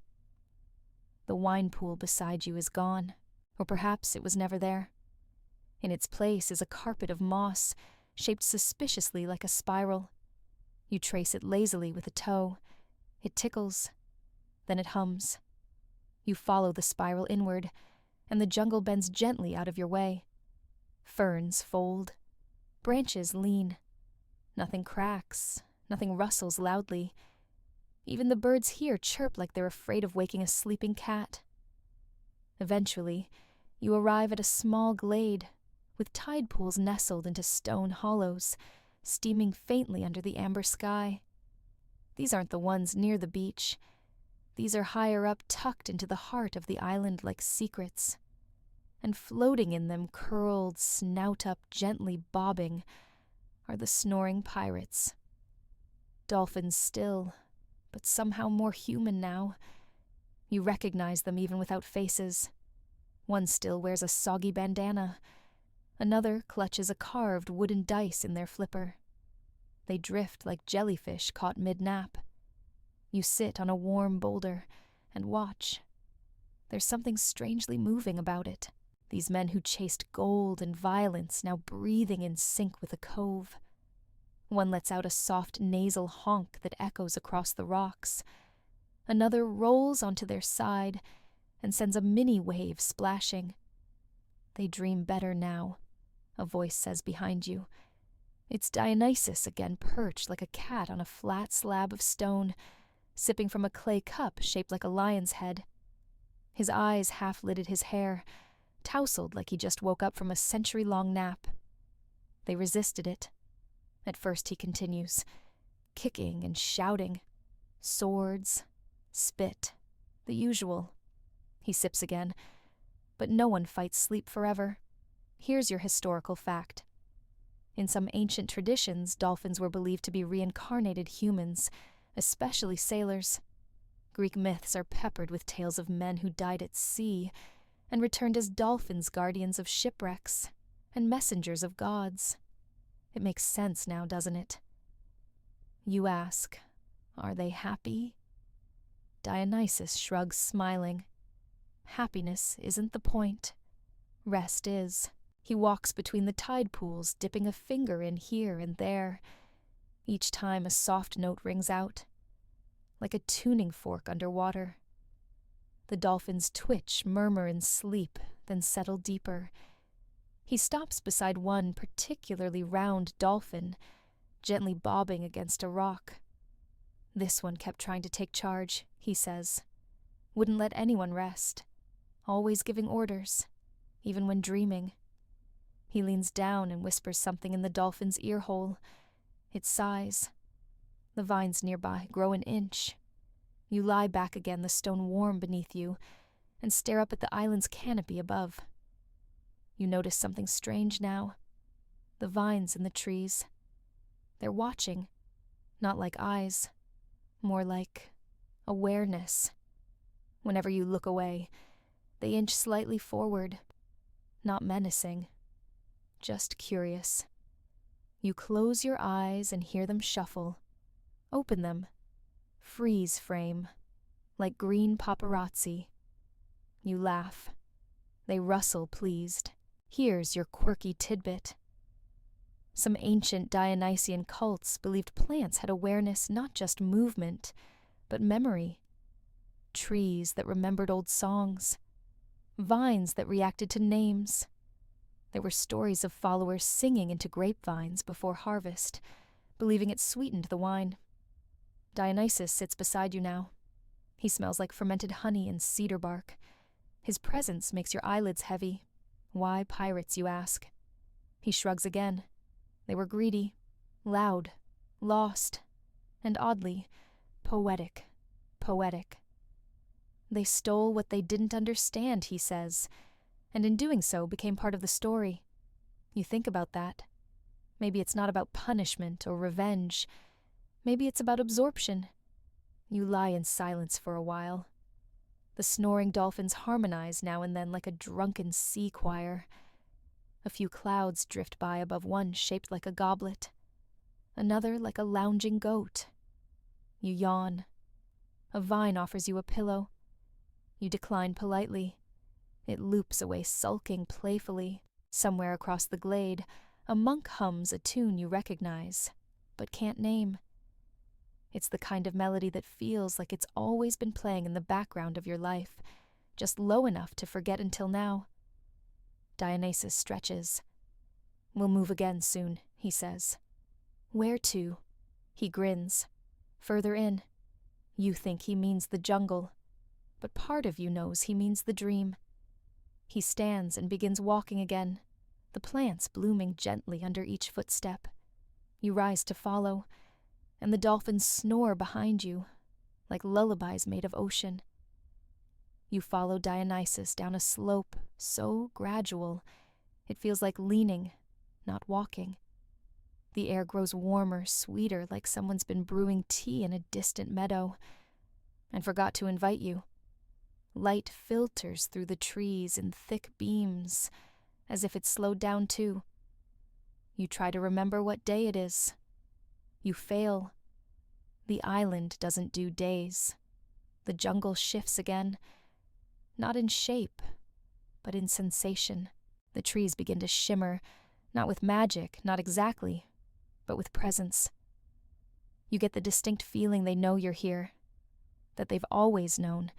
The wine pool beside you is gone, or perhaps it was never there. In its place is a carpet of moss, shaped suspiciously like a spiral. You trace it lazily with a toe. It tickles. Then it hums. You follow the spiral inward, and the jungle bends gently out of your way. Ferns fold. Branches lean. Nothing cracks. Nothing rustles loudly. Even the birds here chirp like they're afraid of waking a sleeping cat. Eventually, you arrive at a small glade, with tide pools nestled into stone hollows, steaming faintly under the amber sky. These aren't the ones near the beach. These are higher up, tucked into the heart of the island like secrets. And floating in them, curled, snout up, gently bobbing, are the snoring pirates. Dolphins still, but somehow more human now. You recognize them even without faces. One still wears a soggy bandana. Another clutches a carved wooden dice in their flipper. They drift like jellyfish caught mid-nap. You sit on a warm boulder and watch. There's something strangely moving about it. These men who chased gold and violence now breathing in sync with a cove. One lets out a soft nasal honk that echoes across the rocks. Another rolls onto their side and sends a mini wave splashing. They dream better now, a voice says behind you. It's Dionysus again, perched like a cat on a flat slab of stone, sipping from a clay cup shaped like a lion's head. His eyes half-lidded his hair, tousled like he just woke up from a century-long nap. They resisted it. At first, he continues, kicking and shouting. Swords, spit, the usual. He sips again. But no one fights sleep forever. Here's your historical fact. In some ancient traditions, dolphins were believed to be reincarnated humans, especially sailors. Greek myths are peppered with tales of men who died at sea and returned as dolphins, guardians of shipwrecks and messengers of gods. It makes sense now, doesn't it? You ask, are they happy? Dionysus shrugs, smiling. Happiness isn't the point. Rest is. He walks between the tide pools, dipping a finger in here and there. Each time a soft note rings out, like a tuning fork underwater. The dolphins twitch, murmur in sleep, then settle deeper. He stops beside one particularly round dolphin, gently bobbing against a rock. This one kept trying to take charge, he says. Wouldn't let anyone rest. Always giving orders, even when dreaming. He leans down and whispers something in the dolphin's ear hole. It sighs. The vines nearby grow an inch. You lie back again, the stone warm beneath you, and stare up at the island's canopy above. You notice something strange now. The vines in the trees. They're watching, not like eyes, more like awareness. Whenever you look away, they inch slightly forward, not menacing, just curious. You close your eyes and hear them shuffle. Open them. Freeze frame, like green paparazzi. You laugh. They rustle, pleased. Here's your quirky tidbit. Some ancient Dionysian cults believed plants had awareness, not just movement, but memory. Trees that remembered old songs. Vines that reacted to names. There were stories of followers singing into grapevines before harvest, believing it sweetened the wine. Dionysus sits beside you now. He smells like fermented honey and cedar bark. His presence makes your eyelids heavy. Why pirates, you ask? He shrugs again. They were greedy, loud, lost, and oddly, poetic. They stole what they didn't understand, he says, and in doing so became part of the story. You think about that. Maybe it's not about punishment or revenge. Maybe it's about absorption. You lie in silence for a while. The snoring dolphins harmonize now and then like a drunken sea choir. A few clouds drift by above one shaped like a goblet, another like a lounging goat. You yawn. A vine offers you a pillow. You decline politely. It loops away sulking playfully. Somewhere across the glade, a monk hums a tune you recognize, but can't name. It's the kind of melody that feels like it's always been playing in the background of your life, just low enough to forget until now. Dionysus stretches. We'll move again soon, he says. Where to? He grins. Further in. You think he means the jungle, but part of you knows he means the dream. He stands and begins walking again, the plants blooming gently under each footstep. You rise to follow, and the dolphins snore behind you, like lullabies made of ocean. You follow Dionysus down a slope so gradual, it feels like leaning, not walking. The air grows warmer, sweeter, like someone's been brewing tea in a distant meadow, and forgot to invite you. Light filters through the trees in thick beams, as if it's slowed down too. You try to remember what day it is. You fail. The island doesn't do days. The jungle shifts again, not in shape, but in sensation. The trees begin to shimmer, not with magic, not exactly, but with presence. You get the distinct feeling they know you're here, that they've always known.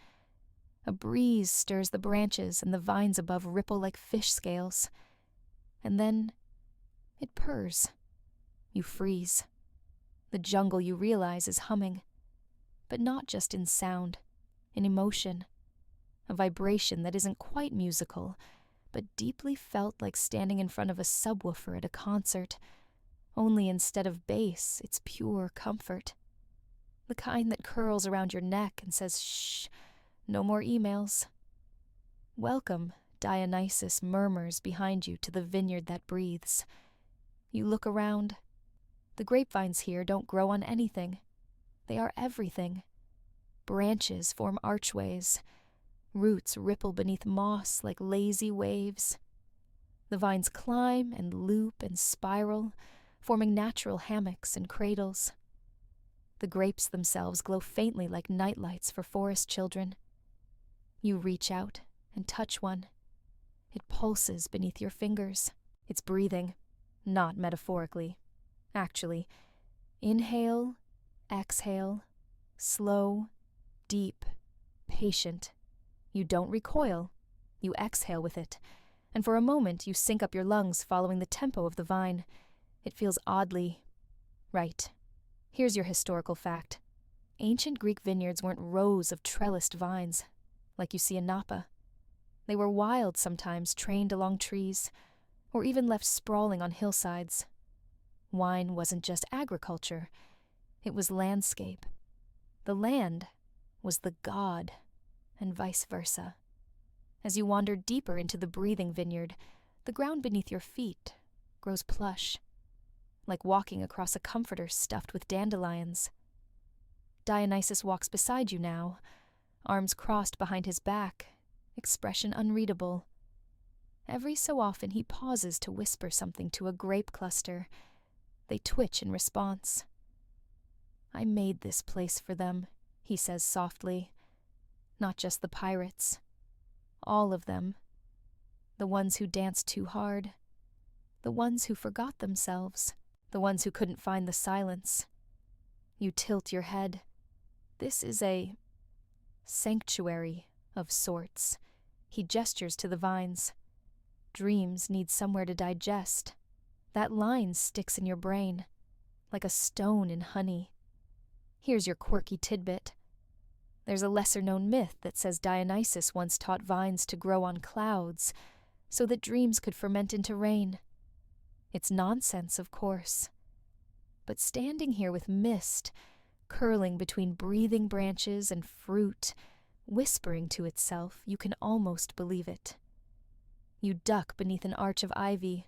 A breeze stirs the branches and the vines above ripple like fish scales. And then it purrs. You freeze. The jungle, you realize, is humming. But not just in sound, in emotion. A vibration that isn't quite musical, but deeply felt like standing in front of a subwoofer at a concert. Only instead of bass, it's pure comfort. The kind that curls around your neck and says, shh, no more emails. Welcome, Dionysus murmurs behind you to the vineyard that breathes. You look around. The grapevines here don't grow on anything. They are everything. Branches form archways. Roots ripple beneath moss like lazy waves. The vines climb and loop and spiral, forming natural hammocks and cradles. The grapes themselves glow faintly like nightlights for forest children. You reach out and touch one. It pulses beneath your fingers. It's breathing, not metaphorically. Actually, inhale, exhale, slow, deep, patient. You don't recoil. You exhale with it, and for a moment you sync up your lungs following the tempo of the vine. It feels oddly right. Here's your historical fact. Ancient Greek vineyards weren't rows of trellised vines, like you see in Napa. They were wild sometimes, trained along trees, or even left sprawling on hillsides. Wine wasn't just agriculture, it was landscape. The land was the god, and vice versa. As you wander deeper into the breathing vineyard, the ground beneath your feet grows plush, like walking across a comforter stuffed with dandelions. Dionysus walks beside you now, arms crossed behind his back, expression unreadable. Every so often he pauses to whisper something to a grape cluster. They twitch in response. I made this place for them, he says softly. Not just the pirates. All of them. The ones who danced too hard. The ones who forgot themselves. The ones who couldn't find the silence. You tilt your head. This is a sanctuary of sorts. He gestures to the vines. Dreams need somewhere to digest. That line sticks in your brain, like a stone in honey. Here's your quirky tidbit. There's a lesser-known myth that says Dionysus once taught vines to grow on clouds so that dreams could ferment into rain. It's nonsense, of course. But standing here with mist, curling between breathing branches and fruit, whispering to itself, you can almost believe it. You duck beneath an arch of ivy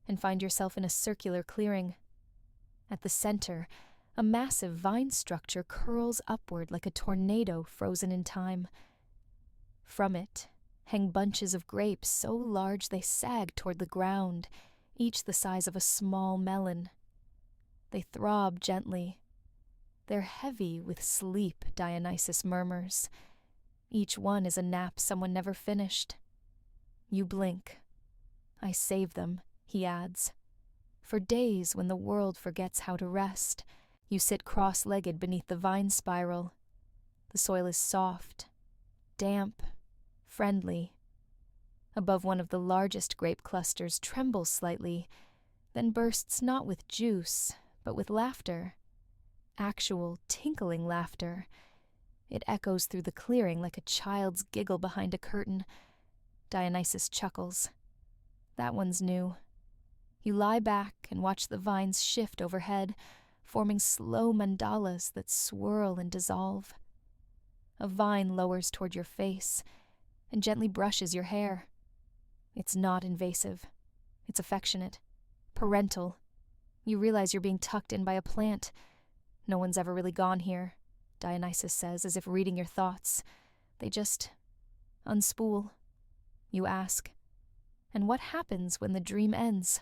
and find yourself in a circular clearing. At the center, a massive vine structure curls upward like a tornado frozen in time. From it hang bunches of grapes so large they sag toward the ground, each the size of a small melon. They throb gently. They're heavy with sleep, Dionysus murmurs. Each one is a nap someone never finished. You blink. I save them, he adds. For days when the world forgets how to rest, you sit cross-legged beneath the vine spiral. The soil is soft, damp, friendly. Above one of the largest grape clusters trembles slightly, then bursts not with juice, but with laughter. Actual, tinkling laughter. It echoes through the clearing like a child's giggle behind a curtain. Dionysus chuckles. That one's new. You lie back and watch the vines shift overhead, forming slow mandalas that swirl and dissolve. A vine lowers toward your face and gently brushes your hair. It's not invasive. It's affectionate, parental. You realize you're being tucked in by a plant. No one's ever really gone here, Dionysus says, as if reading your thoughts. They just unspool. You ask, and what happens when the dream ends?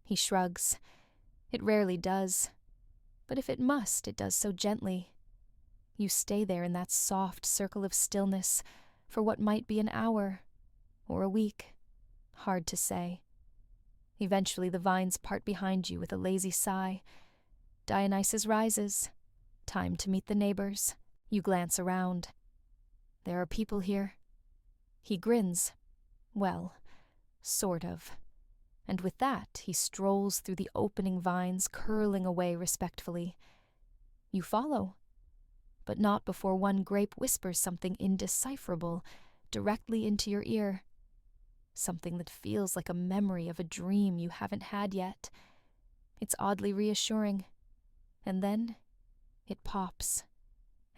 He shrugs. It rarely does. But if it must, it does so gently. You stay there in that soft circle of stillness for what might be an hour or a week. Hard to say. Eventually the vines part behind you with a lazy sigh. Dionysus rises. Time to meet the neighbors. You glance around. There are people here. He grins. Well, sort of. And with that, he strolls through the opening vines, curling away respectfully. You follow. But not before one grape whispers something indecipherable directly into your ear. Something that feels like a memory of a dream you haven't had yet. It's oddly reassuring. And then it pops,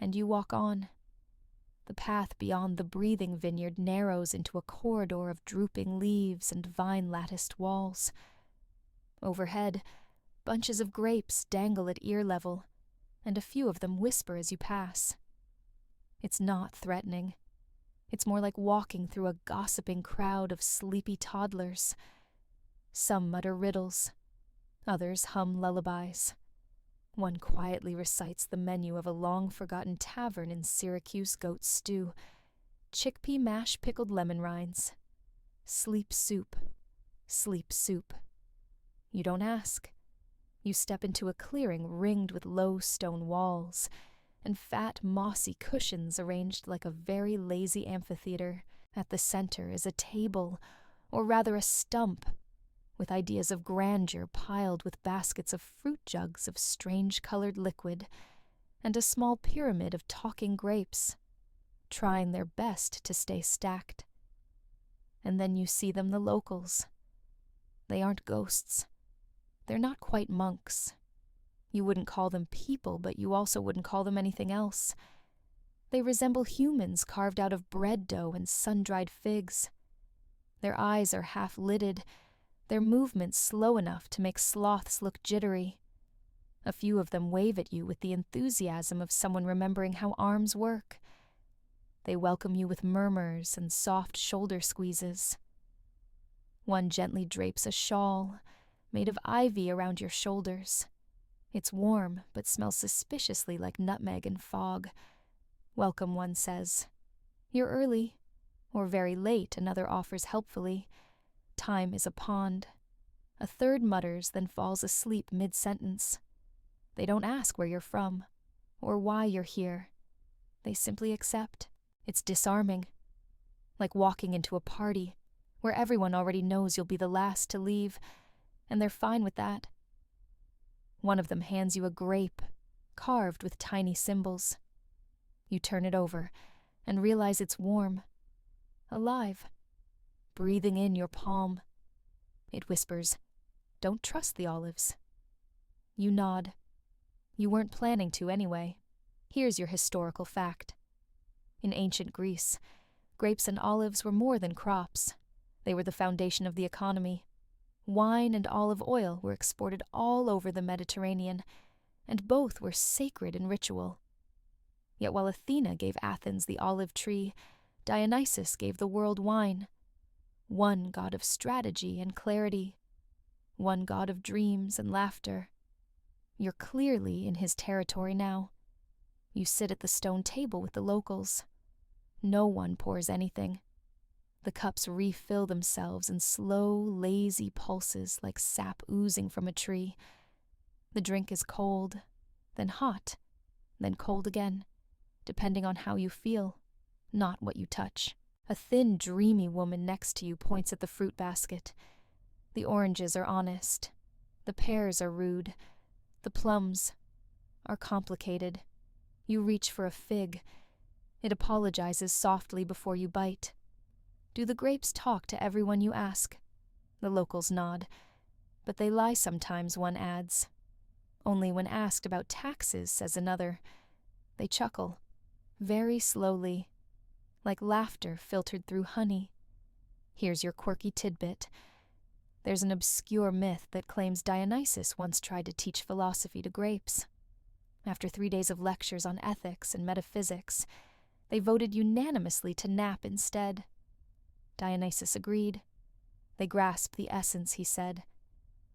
and you walk on. The path beyond the breathing vineyard narrows into a corridor of drooping leaves and vine-latticed walls. Overhead, bunches of grapes dangle at ear level, and a few of them whisper as you pass. It's not threatening. It's more like walking through a gossiping crowd of sleepy toddlers. Some mutter riddles. Others hum lullabies. One quietly recites the menu of a long-forgotten tavern in Syracuse goat stew. Chickpea mash pickled lemon rinds. Sleep soup. Sleep soup. You don't ask. You step into a clearing ringed with low stone walls and fat, mossy cushions arranged like a very lazy amphitheater. At the center is a table, or rather a stump, with ideas of grandeur piled with baskets of fruit jugs of strange-colored liquid, and a small pyramid of talking grapes, trying their best to stay stacked. And then you see them, the locals. They aren't ghosts. They're not quite monks. You wouldn't call them people, but you also wouldn't call them anything else. They resemble humans carved out of bread dough and sun-dried figs. Their eyes are half-lidded, their movements slow enough to make sloths look jittery. A few of them wave at you with the enthusiasm of someone remembering how arms work. They welcome you with murmurs and soft shoulder squeezes. One gently drapes a shawl made of ivy around your shoulders. It's warm, but smells suspiciously like nutmeg and fog. Welcome, one says. You're early, or very late, another offers helpfully. Time is a pond. A third mutters, then falls asleep mid-sentence. They don't ask where you're from, or why you're here. They simply accept. It's disarming. Like walking into a party, where everyone already knows you'll be the last to leave, and they're fine with that. One of them hands you a grape, carved with tiny symbols. You turn it over and realize it's warm, alive, breathing in your palm. It whispers, "Don't trust the olives." You nod. You weren't planning to anyway. Here's your historical fact. In ancient Greece, grapes and olives were more than crops. They were the foundation of the economy. Wine and olive oil were exported all over the Mediterranean, and both were sacred in ritual. Yet while Athena gave Athens the olive tree, Dionysus gave the world wine. One god of strategy and clarity, one god of dreams and laughter. You're clearly in his territory now. You sit at the stone table with the locals. No one pours anything. The cups refill themselves in slow, lazy pulses like sap oozing from a tree. The drink is cold, then hot, then cold again, depending on how you feel, not what you touch. A thin, dreamy woman next to you points at the fruit basket. The oranges are honest. The pears are rude. The plums are complicated. You reach for a fig. It apologizes softly before you bite. Do the grapes talk to everyone you ask? The locals nod. But they lie sometimes, one adds. Only when asked about taxes, says another. They chuckle, very slowly, like laughter filtered through honey. Here's your quirky tidbit. There's an obscure myth that claims Dionysus once tried to teach philosophy to grapes. After 3 days of lectures on ethics and metaphysics, they voted unanimously to nap instead. Dionysus agreed. They grasped the essence, he said.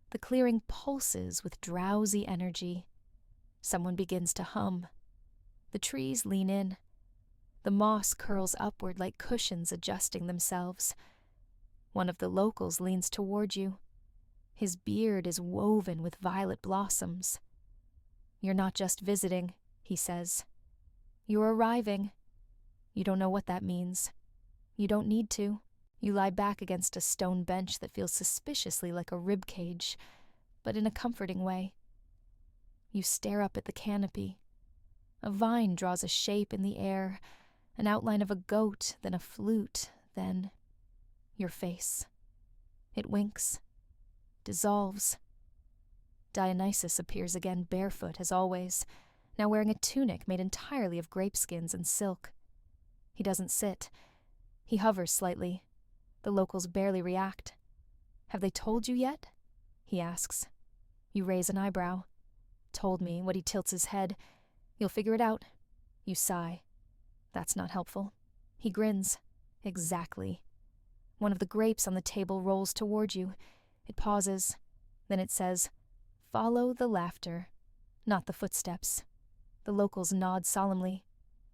The clearing pulses with drowsy energy. Someone begins to hum. The trees lean in. The moss curls upward like cushions adjusting themselves. One of the locals leans toward you. His beard is woven with violet blossoms. You're not just visiting, he says. You're arriving. You don't know what that means. You don't need to. You lie back against a stone bench that feels suspiciously like a rib cage, but in a comforting way. You stare up at the canopy. A vine draws a shape in the air, an outline of a goat, then a flute, then your face. It winks, dissolves. Dionysus appears again barefoot as always, now wearing a tunic made entirely of grapeskins and silk. He doesn't sit. He hovers slightly. The locals barely react. Have they told you yet? He asks. You raise an eyebrow. Told me, what he tilts his head. You'll figure it out. You sigh. That's not helpful. He grins. Exactly. One of the grapes on the table rolls toward you. It pauses. Then it says, "Follow the laughter, not the footsteps." The locals nod solemnly.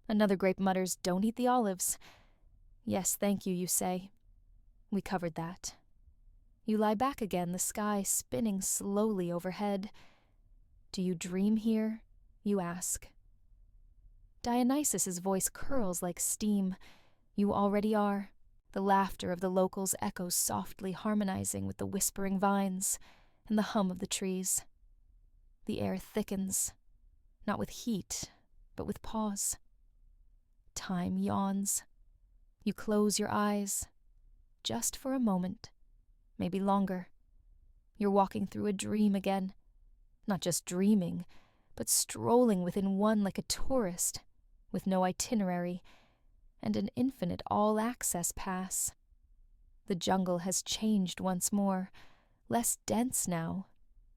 Another grape mutters, "Don't eat the olives." "Yes, thank you," you say. We covered that. You lie back again, the sky spinning slowly overhead. Do you dream here? You ask. Dionysus's voice curls like steam. You already are. The laughter of the locals echoes softly, harmonizing with the whispering vines and the hum of the trees. The air thickens, not with heat, but with pause. Time yawns. You close your eyes, just for a moment, maybe longer. You're walking through a dream again. Not just dreaming, but strolling within one like a tourist, with no itinerary, and an infinite all-access pass. The jungle has changed once more, less dense now,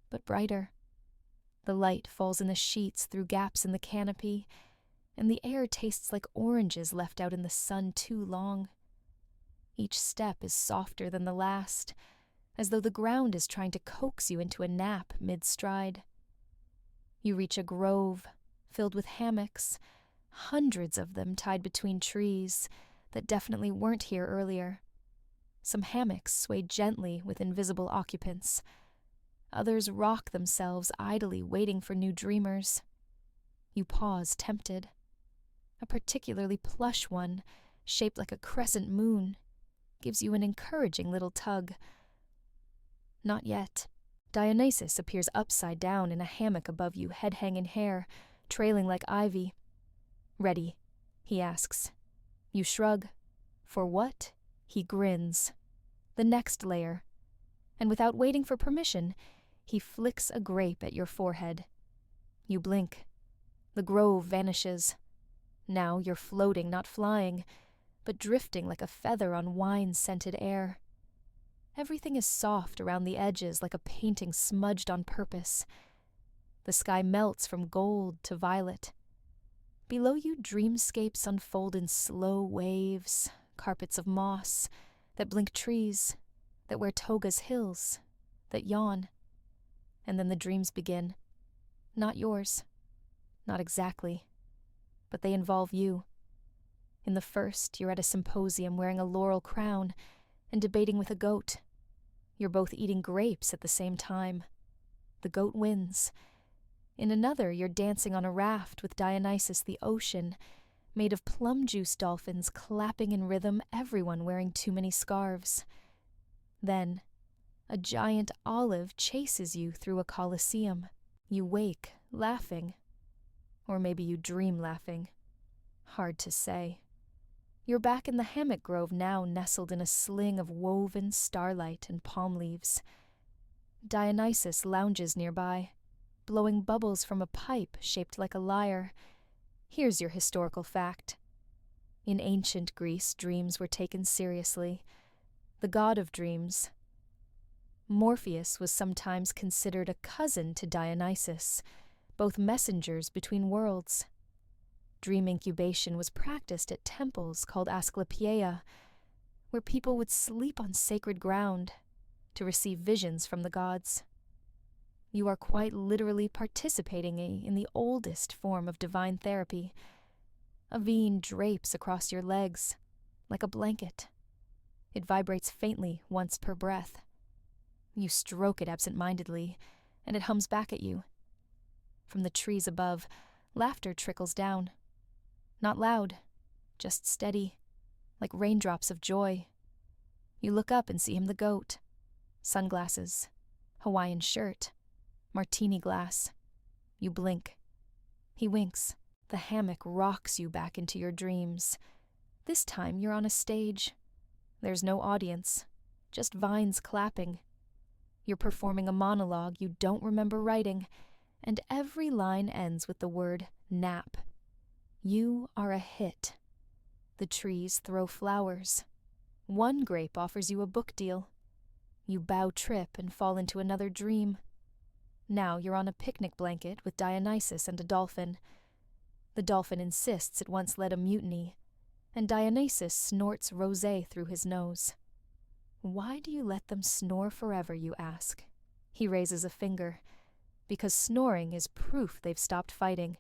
but brighter. The light falls in the sheets through gaps in the canopy, and the air tastes like oranges left out in the sun too long. Each step is softer than the last, as though the ground is trying to coax you into a nap mid-stride. You reach a grove filled with hammocks, hundreds of them tied between trees that definitely weren't here earlier. Some hammocks sway gently with invisible occupants. Others rock themselves idly, waiting for new dreamers. You pause, tempted. A particularly plush one, shaped like a crescent moon. gives you an encouraging little tug. Not yet. Dionysus appears upside down in a hammock above you, head hanging hair, trailing like ivy. "Ready?" he asks. You shrug. For what? He grins. The next layer. And without waiting for permission, he flicks a grape at your forehead. You blink. The grove vanishes. Now you're floating, not flying, but drifting like a feather on wine-scented air. Everything is soft around the edges like a painting smudged on purpose. The sky melts from gold to violet. Below you, dreamscapes unfold in slow waves, carpets of moss, that blink trees, that wear togas hills, that yawn. And then the dreams begin. Not yours. Not exactly. But they involve you. In the first, you're at a symposium wearing a laurel crown and debating with a goat. You're both eating grapes at the same time. The goat wins. In another, you're dancing on a raft with Dionysus the ocean, made of plum juice dolphins clapping in rhythm, everyone wearing too many scarves. Then, a giant olive chases you through a coliseum. You wake, laughing. Or maybe you dream laughing. Hard to say. You're back in the hammock grove now, nestled in a sling of woven starlight and palm leaves. Dionysus lounges nearby, blowing bubbles from a pipe shaped like a lyre. Here's your historical fact. In ancient Greece, dreams were taken seriously. The god of dreams, Morpheus, was sometimes considered a cousin to Dionysus, both messengers between worlds. Dream incubation was practiced at temples called Asclepia, where people would sleep on sacred ground to receive visions from the gods. You are quite literally participating in the oldest form of divine therapy. A vine drapes across your legs, like a blanket. It vibrates faintly once per breath. You stroke it absent-mindedly, and it hums back at you. From the trees above, laughter trickles down. Not loud, just steady, like raindrops of joy. You look up and see him, the goat. Sunglasses, Hawaiian shirt, martini glass. You blink. He winks. The hammock rocks you back into your dreams. This time you're on a stage. There's no audience, just vines clapping. You're performing a monologue you don't remember writing, and every line ends with the word nap. You are a hit. The trees throw flowers. One grape offers you a book deal. You bow trip and fall into another dream. Now you're on a picnic blanket with Dionysus and a dolphin. The dolphin insists it once led a mutiny, and Dionysus snorts rosé through his nose. Why do you let them snore forever, you ask? He raises a finger. Because snoring is proof they've stopped fighting.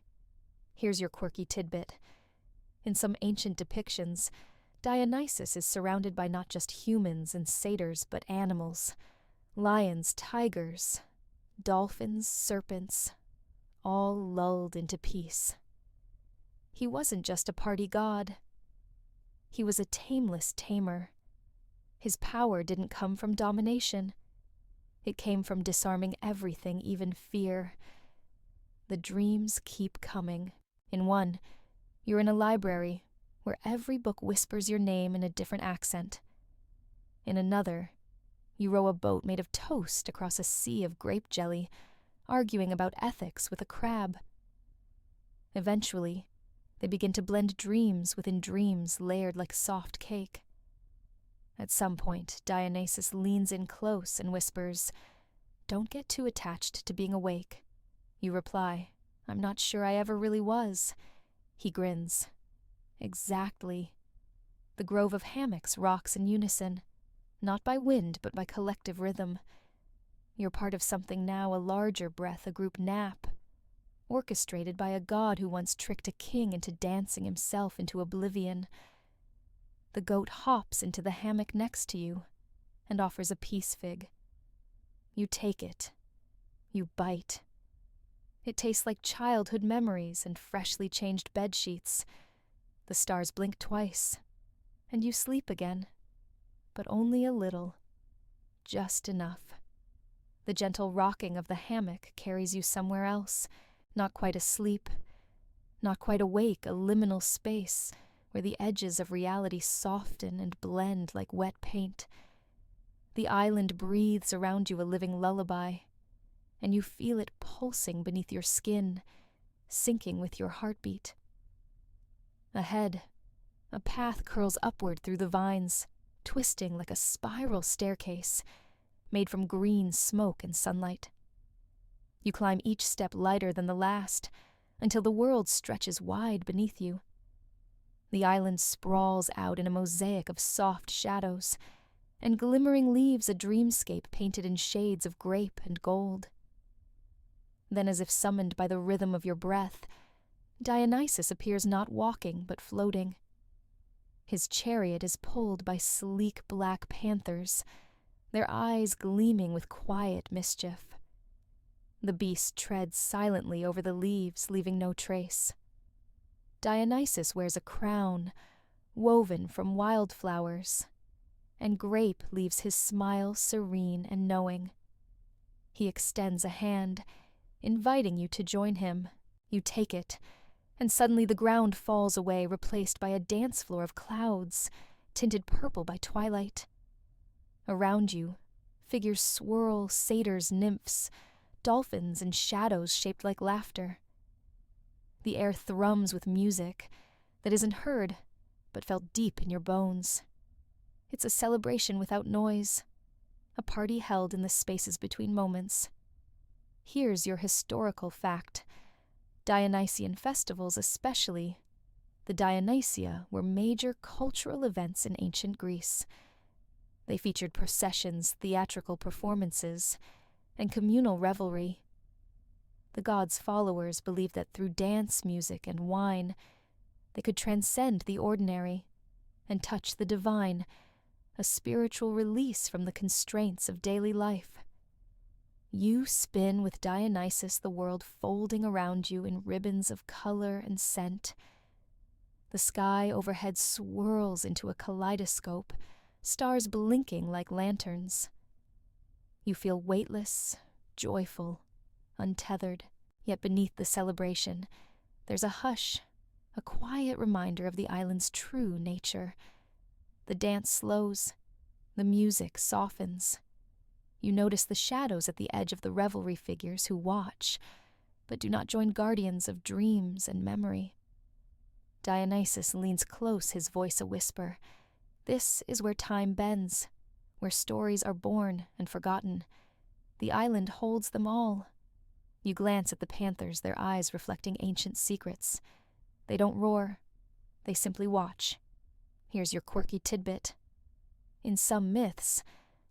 Here's your quirky tidbit. In some ancient depictions, Dionysus is surrounded by not just humans and satyrs, but animals. Lions, tigers, dolphins, serpents, all lulled into peace. He wasn't just a party god. He was a tameless tamer. His power didn't come from domination. It came from disarming everything, even fear. The dreams keep coming. In one, you're in a library where every book whispers your name in a different accent. In another, you row a boat made of toast across a sea of grape jelly, arguing about ethics with a crab. Eventually, they begin to blend dreams within dreams layered like soft cake. At some point, Dionysus leans in close and whispers, "Don't get too attached to being awake." You reply, "I'm not sure I ever really was." He grins. Exactly. The grove of hammocks rocks in unison, not by wind but by collective rhythm. You're part of something now, a larger breath, a group nap, orchestrated by a god who once tricked a king into dancing himself into oblivion. The goat hops into the hammock next to you and offers a peace fig. You take it. You bite. It tastes like childhood memories and freshly changed bed sheets. The stars blink twice, and you sleep again. but only a little. Just enough. The gentle rocking of the hammock carries you somewhere else, not quite asleep, not quite awake, a liminal space where the edges of reality soften and blend like wet paint. The island breathes around you a living lullaby, and you feel it pulsing beneath your skin, syncing with your heartbeat. Ahead, a path curls upward through the vines, twisting like a spiral staircase, made from green smoke and sunlight. You climb each step lighter than the last, until the world stretches wide beneath you. The island sprawls out in a mosaic of soft shadows, and glimmering leaves a dreamscape painted in shades of grape and gold. Then, as if summoned by the rhythm of your breath, Dionysus appears not walking but floating. His chariot is pulled by sleek black panthers, their eyes gleaming with quiet mischief. The beast treads silently over the leaves, leaving no trace. Dionysus wears a crown, woven from wildflowers, and Grape leaves his smile serene and knowing. He extends a hand, inviting you to join him. You take it, and suddenly the ground falls away, replaced by a dance floor of clouds, tinted purple by twilight. Around you, figures swirl, satyrs, nymphs, dolphins, and shadows shaped like laughter. The air thrums with music that isn't heard, but felt deep in your bones. It's a celebration without noise, a party held in the spaces between moments. Here's your historical fact. Dionysian festivals especially, the Dionysia, were major cultural events in ancient Greece. They featured processions, theatrical performances, and communal revelry. The gods' followers believed that through dance, music, and wine, they could transcend the ordinary and touch the divine, a spiritual release from the constraints of daily life. You spin with Dionysus, the world folding around you in ribbons of color and scent. The sky overhead swirls into a kaleidoscope, stars blinking like lanterns. You feel weightless, joyful, untethered, yet beneath the celebration, there's a hush, a quiet reminder of the island's true nature. The dance slows, the music softens. You notice the shadows at the edge of the revelry figures who watch, but do not join guardians of dreams and memory. Dionysus leans close, his voice a whisper. This is where time bends, where stories are born and forgotten. The island holds them all. You glance at the panthers, their eyes reflecting ancient secrets. They don't roar. They simply watch. Here's your quirky tidbit. In some myths,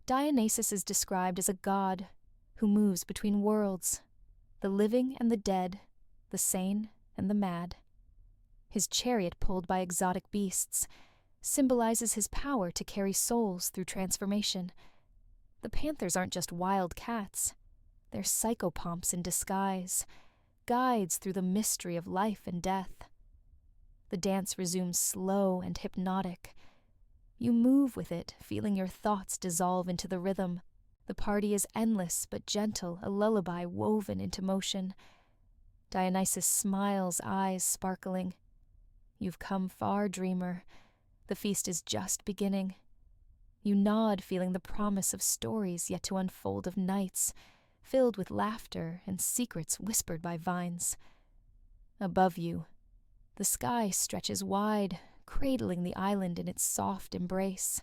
Dionysus is described as a god who moves between worlds, the living and the dead, the sane and the mad. His chariot, pulled by exotic beasts, symbolizes his power to carry souls through transformation. The panthers aren't just wild cats. They're psychopomps in disguise, guides through the mystery of life and death. The dance resumes slow and hypnotic. You move with it, feeling your thoughts dissolve into the rhythm. The party is endless but gentle, a lullaby woven into motion. Dionysus smiles, eyes sparkling. You've come far, dreamer. The feast is just beginning. You nod, feeling the promise of stories yet to unfold, of nights filled with laughter and secrets whispered by vines. Above you, the sky stretches wide, cradling the island in its soft embrace.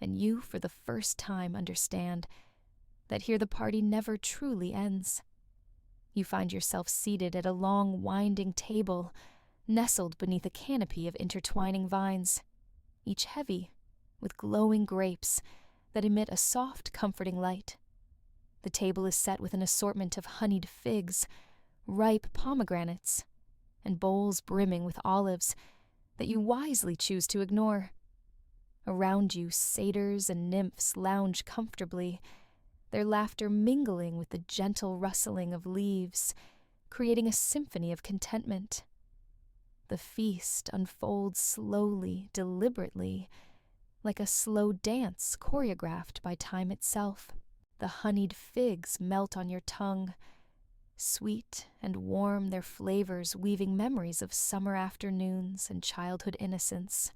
And you, for the first time, understand that here the party never truly ends. You find yourself seated at a long, winding table, nestled beneath a canopy of intertwining vines, each heavy with glowing grapes that emit a soft, comforting light. The table is set with an assortment of honeyed figs, ripe pomegranates, and bowls brimming with olives that you wisely choose to ignore. Around you, satyrs and nymphs lounge comfortably, their laughter mingling with the gentle rustling of leaves, creating a symphony of contentment. The feast unfolds slowly, deliberately, like a slow dance choreographed by time itself. The honeyed figs melt on your tongue, sweet and warm, their flavors weaving memories of summer afternoons and childhood innocence.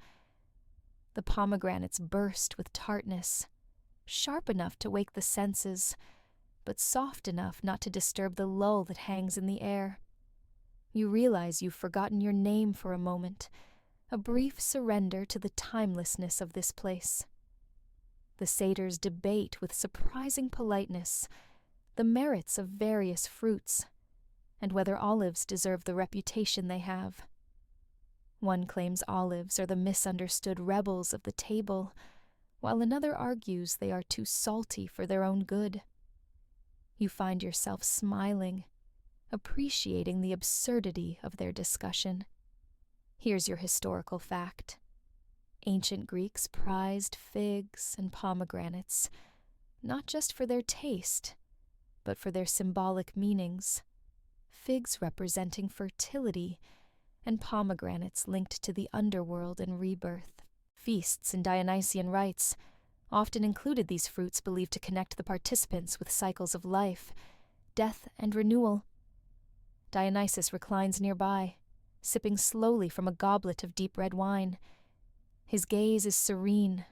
The pomegranates burst with tartness, sharp enough to wake the senses, but soft enough not to disturb the lull that hangs in the air. You realize you've forgotten your name for a moment, a brief surrender to the timelessness of this place. The satyrs debate with surprising politeness the merits of various fruits, and whether olives deserve the reputation they have. One claims olives are the misunderstood rebels of the table, while another argues they are too salty for their own good. You find yourself smiling, appreciating the absurdity of their discussion. Here's your historical fact. Ancient Greeks prized figs and pomegranates, not just for their taste, but for their symbolic meanings. Figs representing fertility, and pomegranates linked to the underworld and rebirth. Feasts and Dionysian rites often included these fruits believed to connect the participants with cycles of life, death, and renewal. Dionysus reclines nearby, sipping slowly from a goblet of deep red wine. His gaze is serene,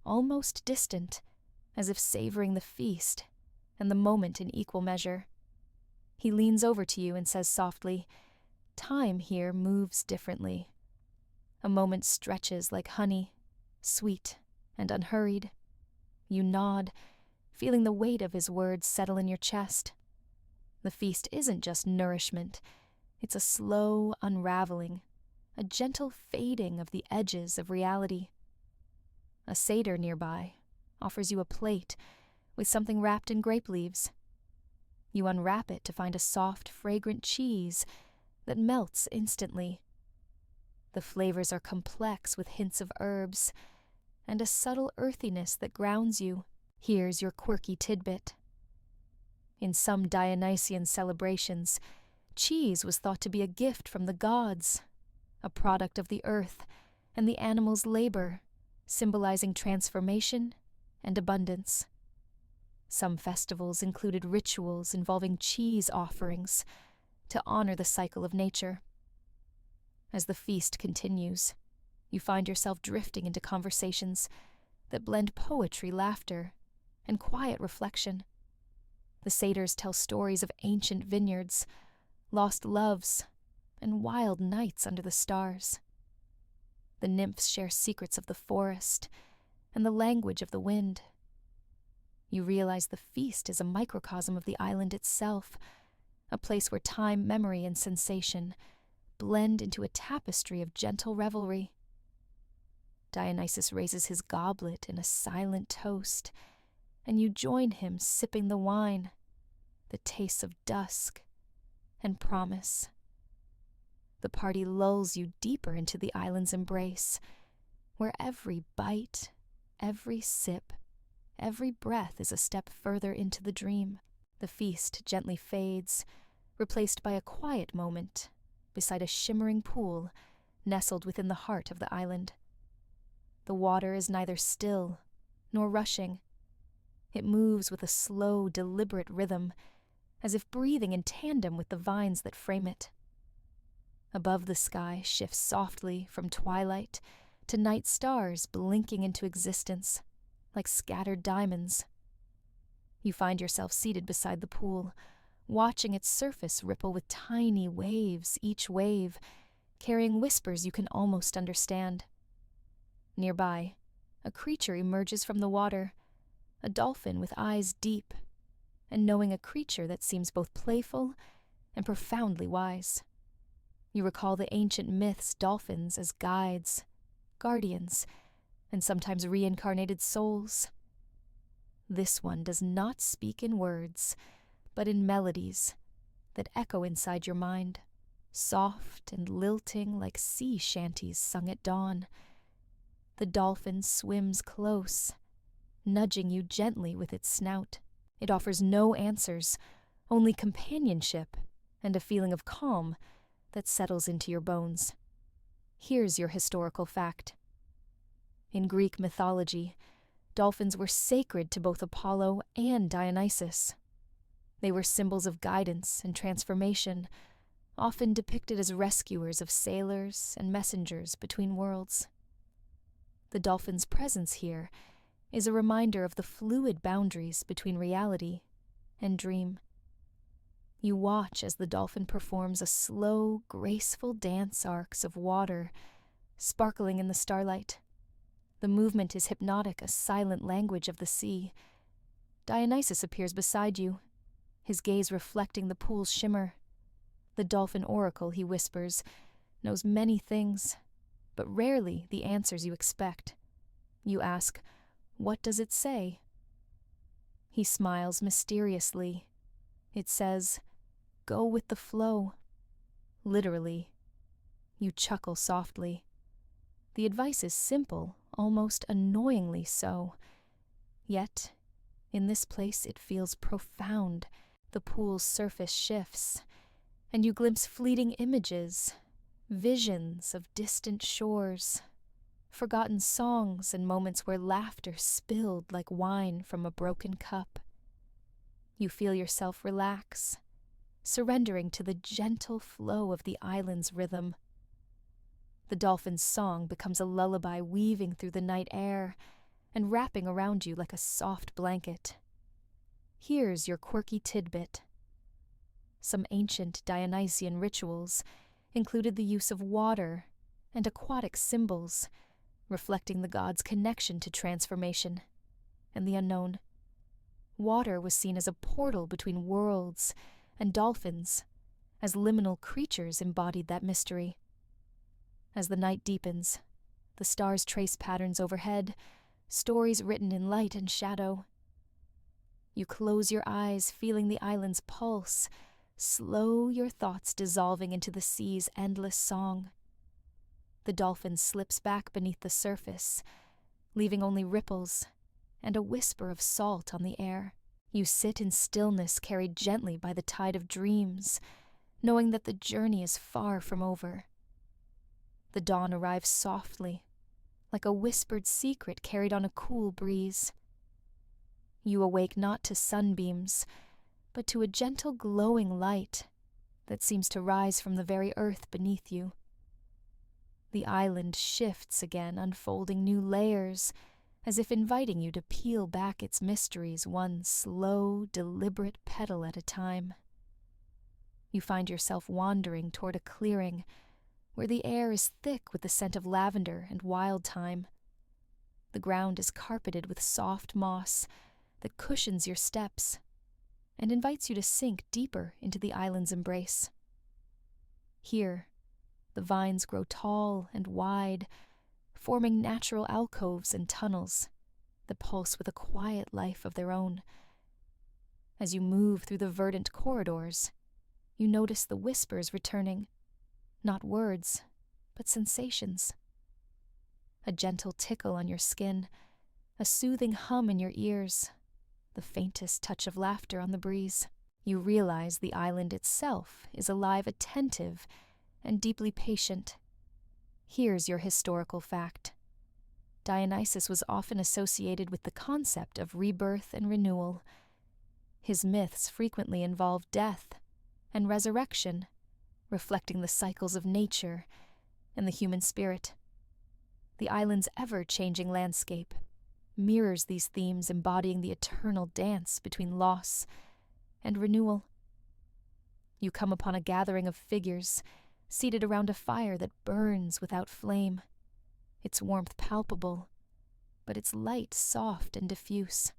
almost distant, as if savoring the feast and the moment in equal measure. He leans over to you and says softly, "Time here moves differently. A moment stretches like honey, sweet and unhurried." You nod, feeling the weight of his words settle in your chest. The feast isn't just nourishment, it's a slow unraveling, a gentle fading of the edges of reality. A satyr nearby offers you a plate with something wrapped in grape leaves. You unwrap it to find a soft, fragrant cheese that melts instantly. The flavors are complex with hints of herbs and a subtle earthiness that grounds you. Here's your quirky tidbit. In some Dionysian celebrations, cheese was thought to be a gift from the gods, a product of the earth and the animal's labor, symbolizing transformation and abundance. Some festivals included rituals involving cheese offerings to honor the cycle of nature. As the feast continues, you find yourself drifting into conversations that blend poetry, laughter, and quiet reflection. The satyrs tell stories of ancient vineyards, lost loves, and wild nights under the stars. The nymphs share secrets of the forest and the language of the wind. You realize the feast is a microcosm of the island itself, a place where time, memory, and sensation blend into a tapestry of gentle revelry. Dionysus raises his goblet in a silent toast, and you join him sipping the wine, the tastes of dusk and promise. The party lulls you deeper into the island's embrace, where every bite, every sip, every breath is a step further into the dream. The feast gently fades, replaced by a quiet moment beside a shimmering pool nestled within the heart of the island. The water is neither still nor rushing. It moves with a slow, deliberate rhythm, as if breathing in tandem with the vines that frame it. Above, the sky shifts softly from twilight to night stars blinking into existence like scattered diamonds. You find yourself seated beside the pool, watching its surface ripple with tiny waves, each wave carrying whispers you can almost understand. Nearby, a creature emerges from the water, a dolphin with eyes deep, and knowing a creature that seems both playful and profoundly wise. You recall the ancient myths, dolphins as guides, guardians, and sometimes reincarnated souls. This one does not speak in words, but in melodies that echo inside your mind, soft and lilting like sea shanties sung at dawn. The dolphin swims close, nudging you gently with its snout. It offers no answers, only companionship and a feeling of calm that settles into your bones. Here's your historical fact. In Greek mythology, dolphins were sacred to both Apollo and Dionysus. They were symbols of guidance and transformation, often depicted as rescuers of sailors and messengers between worlds. The dolphin's presence here is a reminder of the fluid boundaries between reality and dream. You watch as the dolphin performs a slow, graceful dance arcs of water, sparkling in the starlight. The movement is hypnotic, a silent language of the sea. Dionysus appears beside you, his gaze reflecting the pool's shimmer. The dolphin oracle, he whispers, knows many things, but rarely the answers you expect. You ask, "What does it say?" He smiles mysteriously. It says, "Go with the flow." Literally. You chuckle softly. The advice is simple, almost annoyingly so. Yet, in this place it feels profound. The pool's surface shifts, and you glimpse fleeting images, visions of distant shores, forgotten songs and moments where laughter spilled like wine from a broken cup. You feel yourself relax, surrendering to the gentle flow of the island's rhythm. The dolphin's song becomes a lullaby weaving through the night air and wrapping around you like a soft blanket. Here's your quirky tidbit. Some ancient Dionysian rituals included the use of water and aquatic symbols, reflecting the god's connection to transformation and the unknown. Water was seen as a portal between worlds, and dolphins, as liminal creatures, embodied that mystery. As the night deepens, the stars trace patterns overhead, stories written in light and shadow. You close your eyes, feeling the island's pulse, slow your thoughts dissolving into the sea's endless song. The dolphin slips back beneath the surface, leaving only ripples and a whisper of salt on the air. You sit in stillness, carried gently by the tide of dreams, knowing that the journey is far from over. The dawn arrives softly, like a whispered secret carried on a cool breeze. You awake not to sunbeams, but to a gentle glowing light that seems to rise from the very earth beneath you. The island shifts again, unfolding new layers, as if inviting you to peel back its mysteries one slow, deliberate petal at a time. You find yourself wandering toward a clearing where the air is thick with the scent of lavender and wild thyme. The ground is carpeted with soft moss that cushions your steps and invites you to sink deeper into the island's embrace. Here, the vines grow tall and wide, forming natural alcoves and tunnels that pulse with a quiet life of their own. As you move through the verdant corridors, you notice the whispers returning, not words, but sensations. A gentle tickle on your skin, a soothing hum in your ears, the faintest touch of laughter on the breeze. You realize the island itself is alive, attentive, and deeply patient. Here's your historical fact. Dionysus was often associated with the concept of rebirth and renewal. His myths frequently involved death and resurrection, reflecting the cycles of nature and the human spirit. The island's ever-changing landscape mirrors these themes, embodying the eternal dance between loss and renewal. You come upon a gathering of figures seated around a fire that burns without flame, its warmth palpable, but its light soft and diffuse.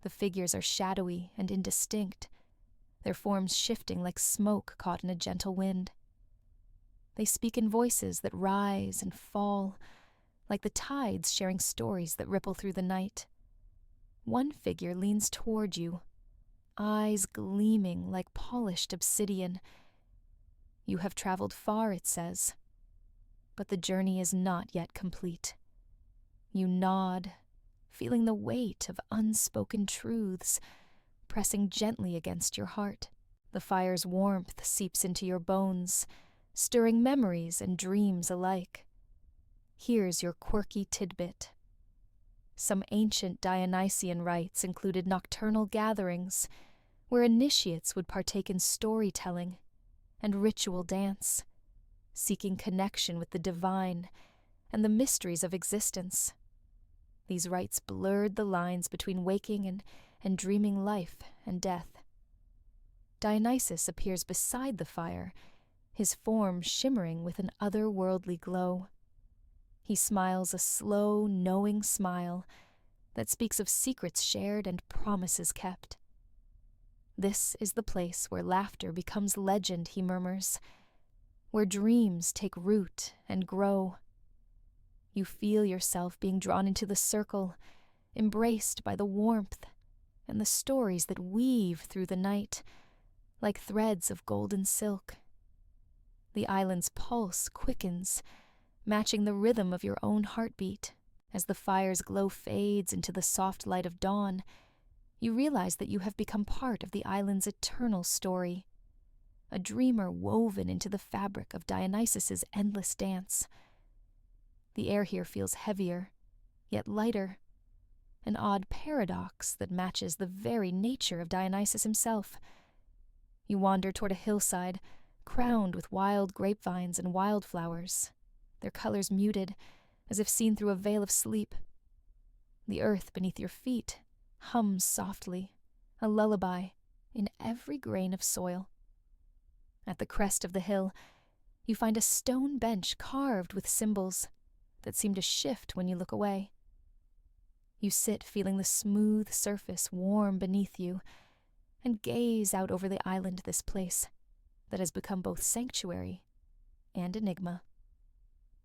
The figures are shadowy and indistinct, their forms shifting like smoke caught in a gentle wind. They speak in voices that rise and fall, like the tides sharing stories that ripple through the night. One figure leans toward you, eyes gleaming like polished obsidian. You have traveled far, it says, but the journey is not yet complete. You nod, feeling the weight of unspoken truths pressing gently against your heart. The fire's warmth seeps into your bones, stirring memories and dreams alike. Here's your quirky tidbit. Some ancient Dionysian rites included nocturnal gatherings where initiates would partake in storytelling and ritual dance, seeking connection with the divine and the mysteries of existence. These rites blurred the lines between waking and dreaming life and death. Dionysus appears beside the fire, his form shimmering with an otherworldly glow. He smiles a slow, knowing smile that speaks of secrets shared and promises kept. This is the place where laughter becomes legend, he murmurs, where dreams take root and grow. You feel yourself being drawn into the circle, embraced by the warmth and the stories that weave through the night like threads of golden silk. The island's pulse quickens, matching the rhythm of your own heartbeat. As the fire's glow fades into the soft light of dawn, you realize that you have become part of the island's eternal story, a dreamer woven into the fabric of Dionysus's endless dance. The air here feels heavier, yet lighter, an odd paradox that matches the very nature of Dionysus himself. You wander toward a hillside, crowned with wild grapevines and wildflowers, their colors muted, as if seen through a veil of sleep. The earth beneath your feet hums softly, a lullaby in every grain of soil. At the crest of the hill, you find a stone bench carved with symbols that seem to shift when you look away. You sit feeling the smooth surface warm beneath you and gaze out over the island, this place that has become both sanctuary and enigma.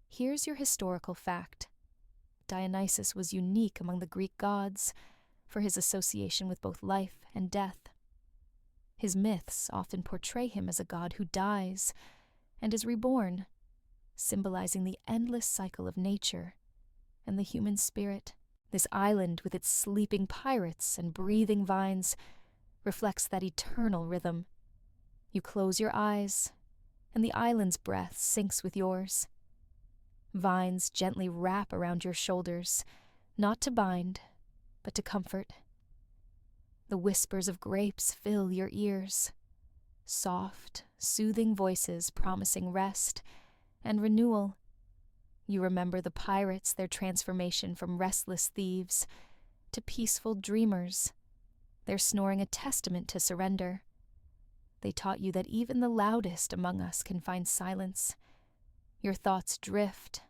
Here's your historical fact. Dionysus was unique among the Greek gods for his association with both life and death. His myths often portray him as a god who dies and is reborn, symbolizing the endless cycle of nature and the human spirit. This island, with its sleeping pirates and breathing vines, reflects that eternal rhythm. You close your eyes, and the island's breath syncs with yours. Vines gently wrap around your shoulders, not to bind, but to comfort. The whispers of grapes fill your ears, soft, soothing voices promising rest and renewal. You remember the pirates, their transformation from restless thieves to peaceful dreamers, their snoring a testament to surrender. They taught you that even the loudest among us can find silence. Your thoughts drift,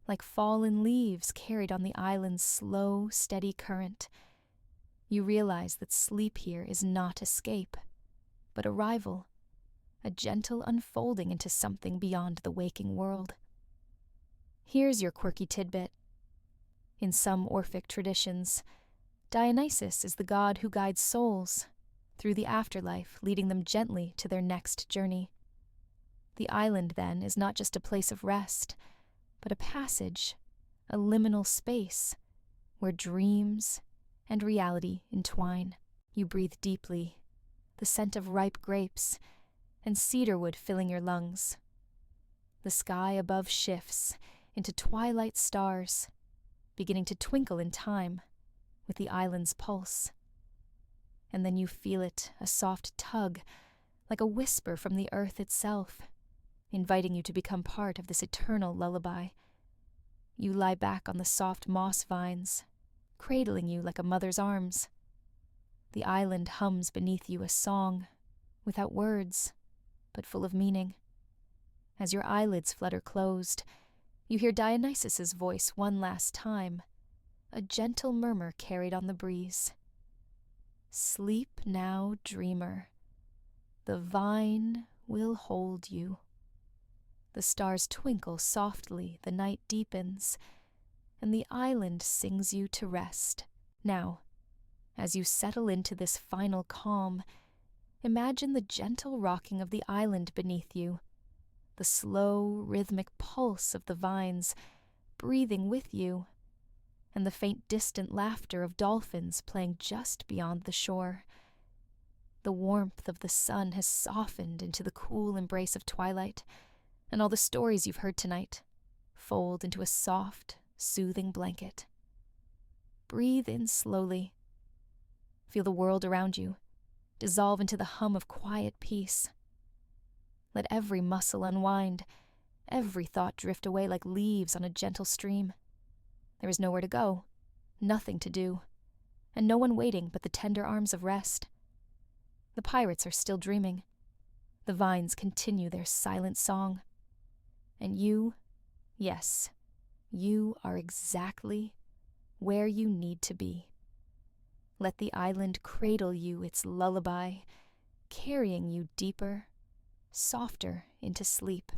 like fallen leaves carried on the island's slow, steady current. You realize that sleep here is not escape, but arrival, a gentle unfolding into something beyond the waking world. Here's your quirky tidbit. In some Orphic traditions, Dionysus is the god who guides souls through the afterlife, leading them gently to their next journey. The island, then, is not just a place of rest, but a passage, a liminal space, where dreams and reality entwine. You breathe deeply, the scent of ripe grapes and cedarwood filling your lungs. The sky above shifts into twilight stars, beginning to twinkle in time with the island's pulse. And then you feel it, a soft tug, like a whisper from the earth itself, inviting you to become part of this eternal lullaby. You lie back on the soft moss vines, cradling you like a mother's arms. The island hums beneath you a song, without words, but full of meaning. As your eyelids flutter closed, you hear Dionysus's voice one last time, a gentle murmur carried on the breeze. Sleep now, dreamer. The vine will hold you. The stars twinkle softly, the night deepens, and the island sings you to rest. Now, as you settle into this final calm, imagine the gentle rocking of the island beneath you, the slow, rhythmic pulse of the vines breathing with you, and the faint distant laughter of dolphins playing just beyond the shore. The warmth of the sun has softened into the cool embrace of twilight, and all the stories you've heard tonight, fold into a soft, soothing blanket. Breathe in slowly. Feel the world around you dissolve into the hum of quiet peace. Let every muscle unwind, every thought drift away like leaves on a gentle stream. There is nowhere to go, nothing to do, and no one waiting but the tender arms of rest. The pirates are still dreaming. The vines continue their silent song. And you, yes, you are exactly where you need to be. Let the island cradle you its lullaby, carrying you deeper, softer into sleep.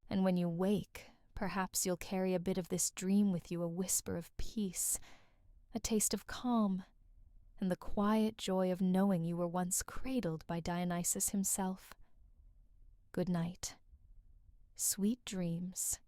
And when you wake, perhaps you'll carry a bit of this dream with you, a whisper of peace, a taste of calm, and the quiet joy of knowing you were once cradled by Dionysus himself. Good night. Sweet dreams.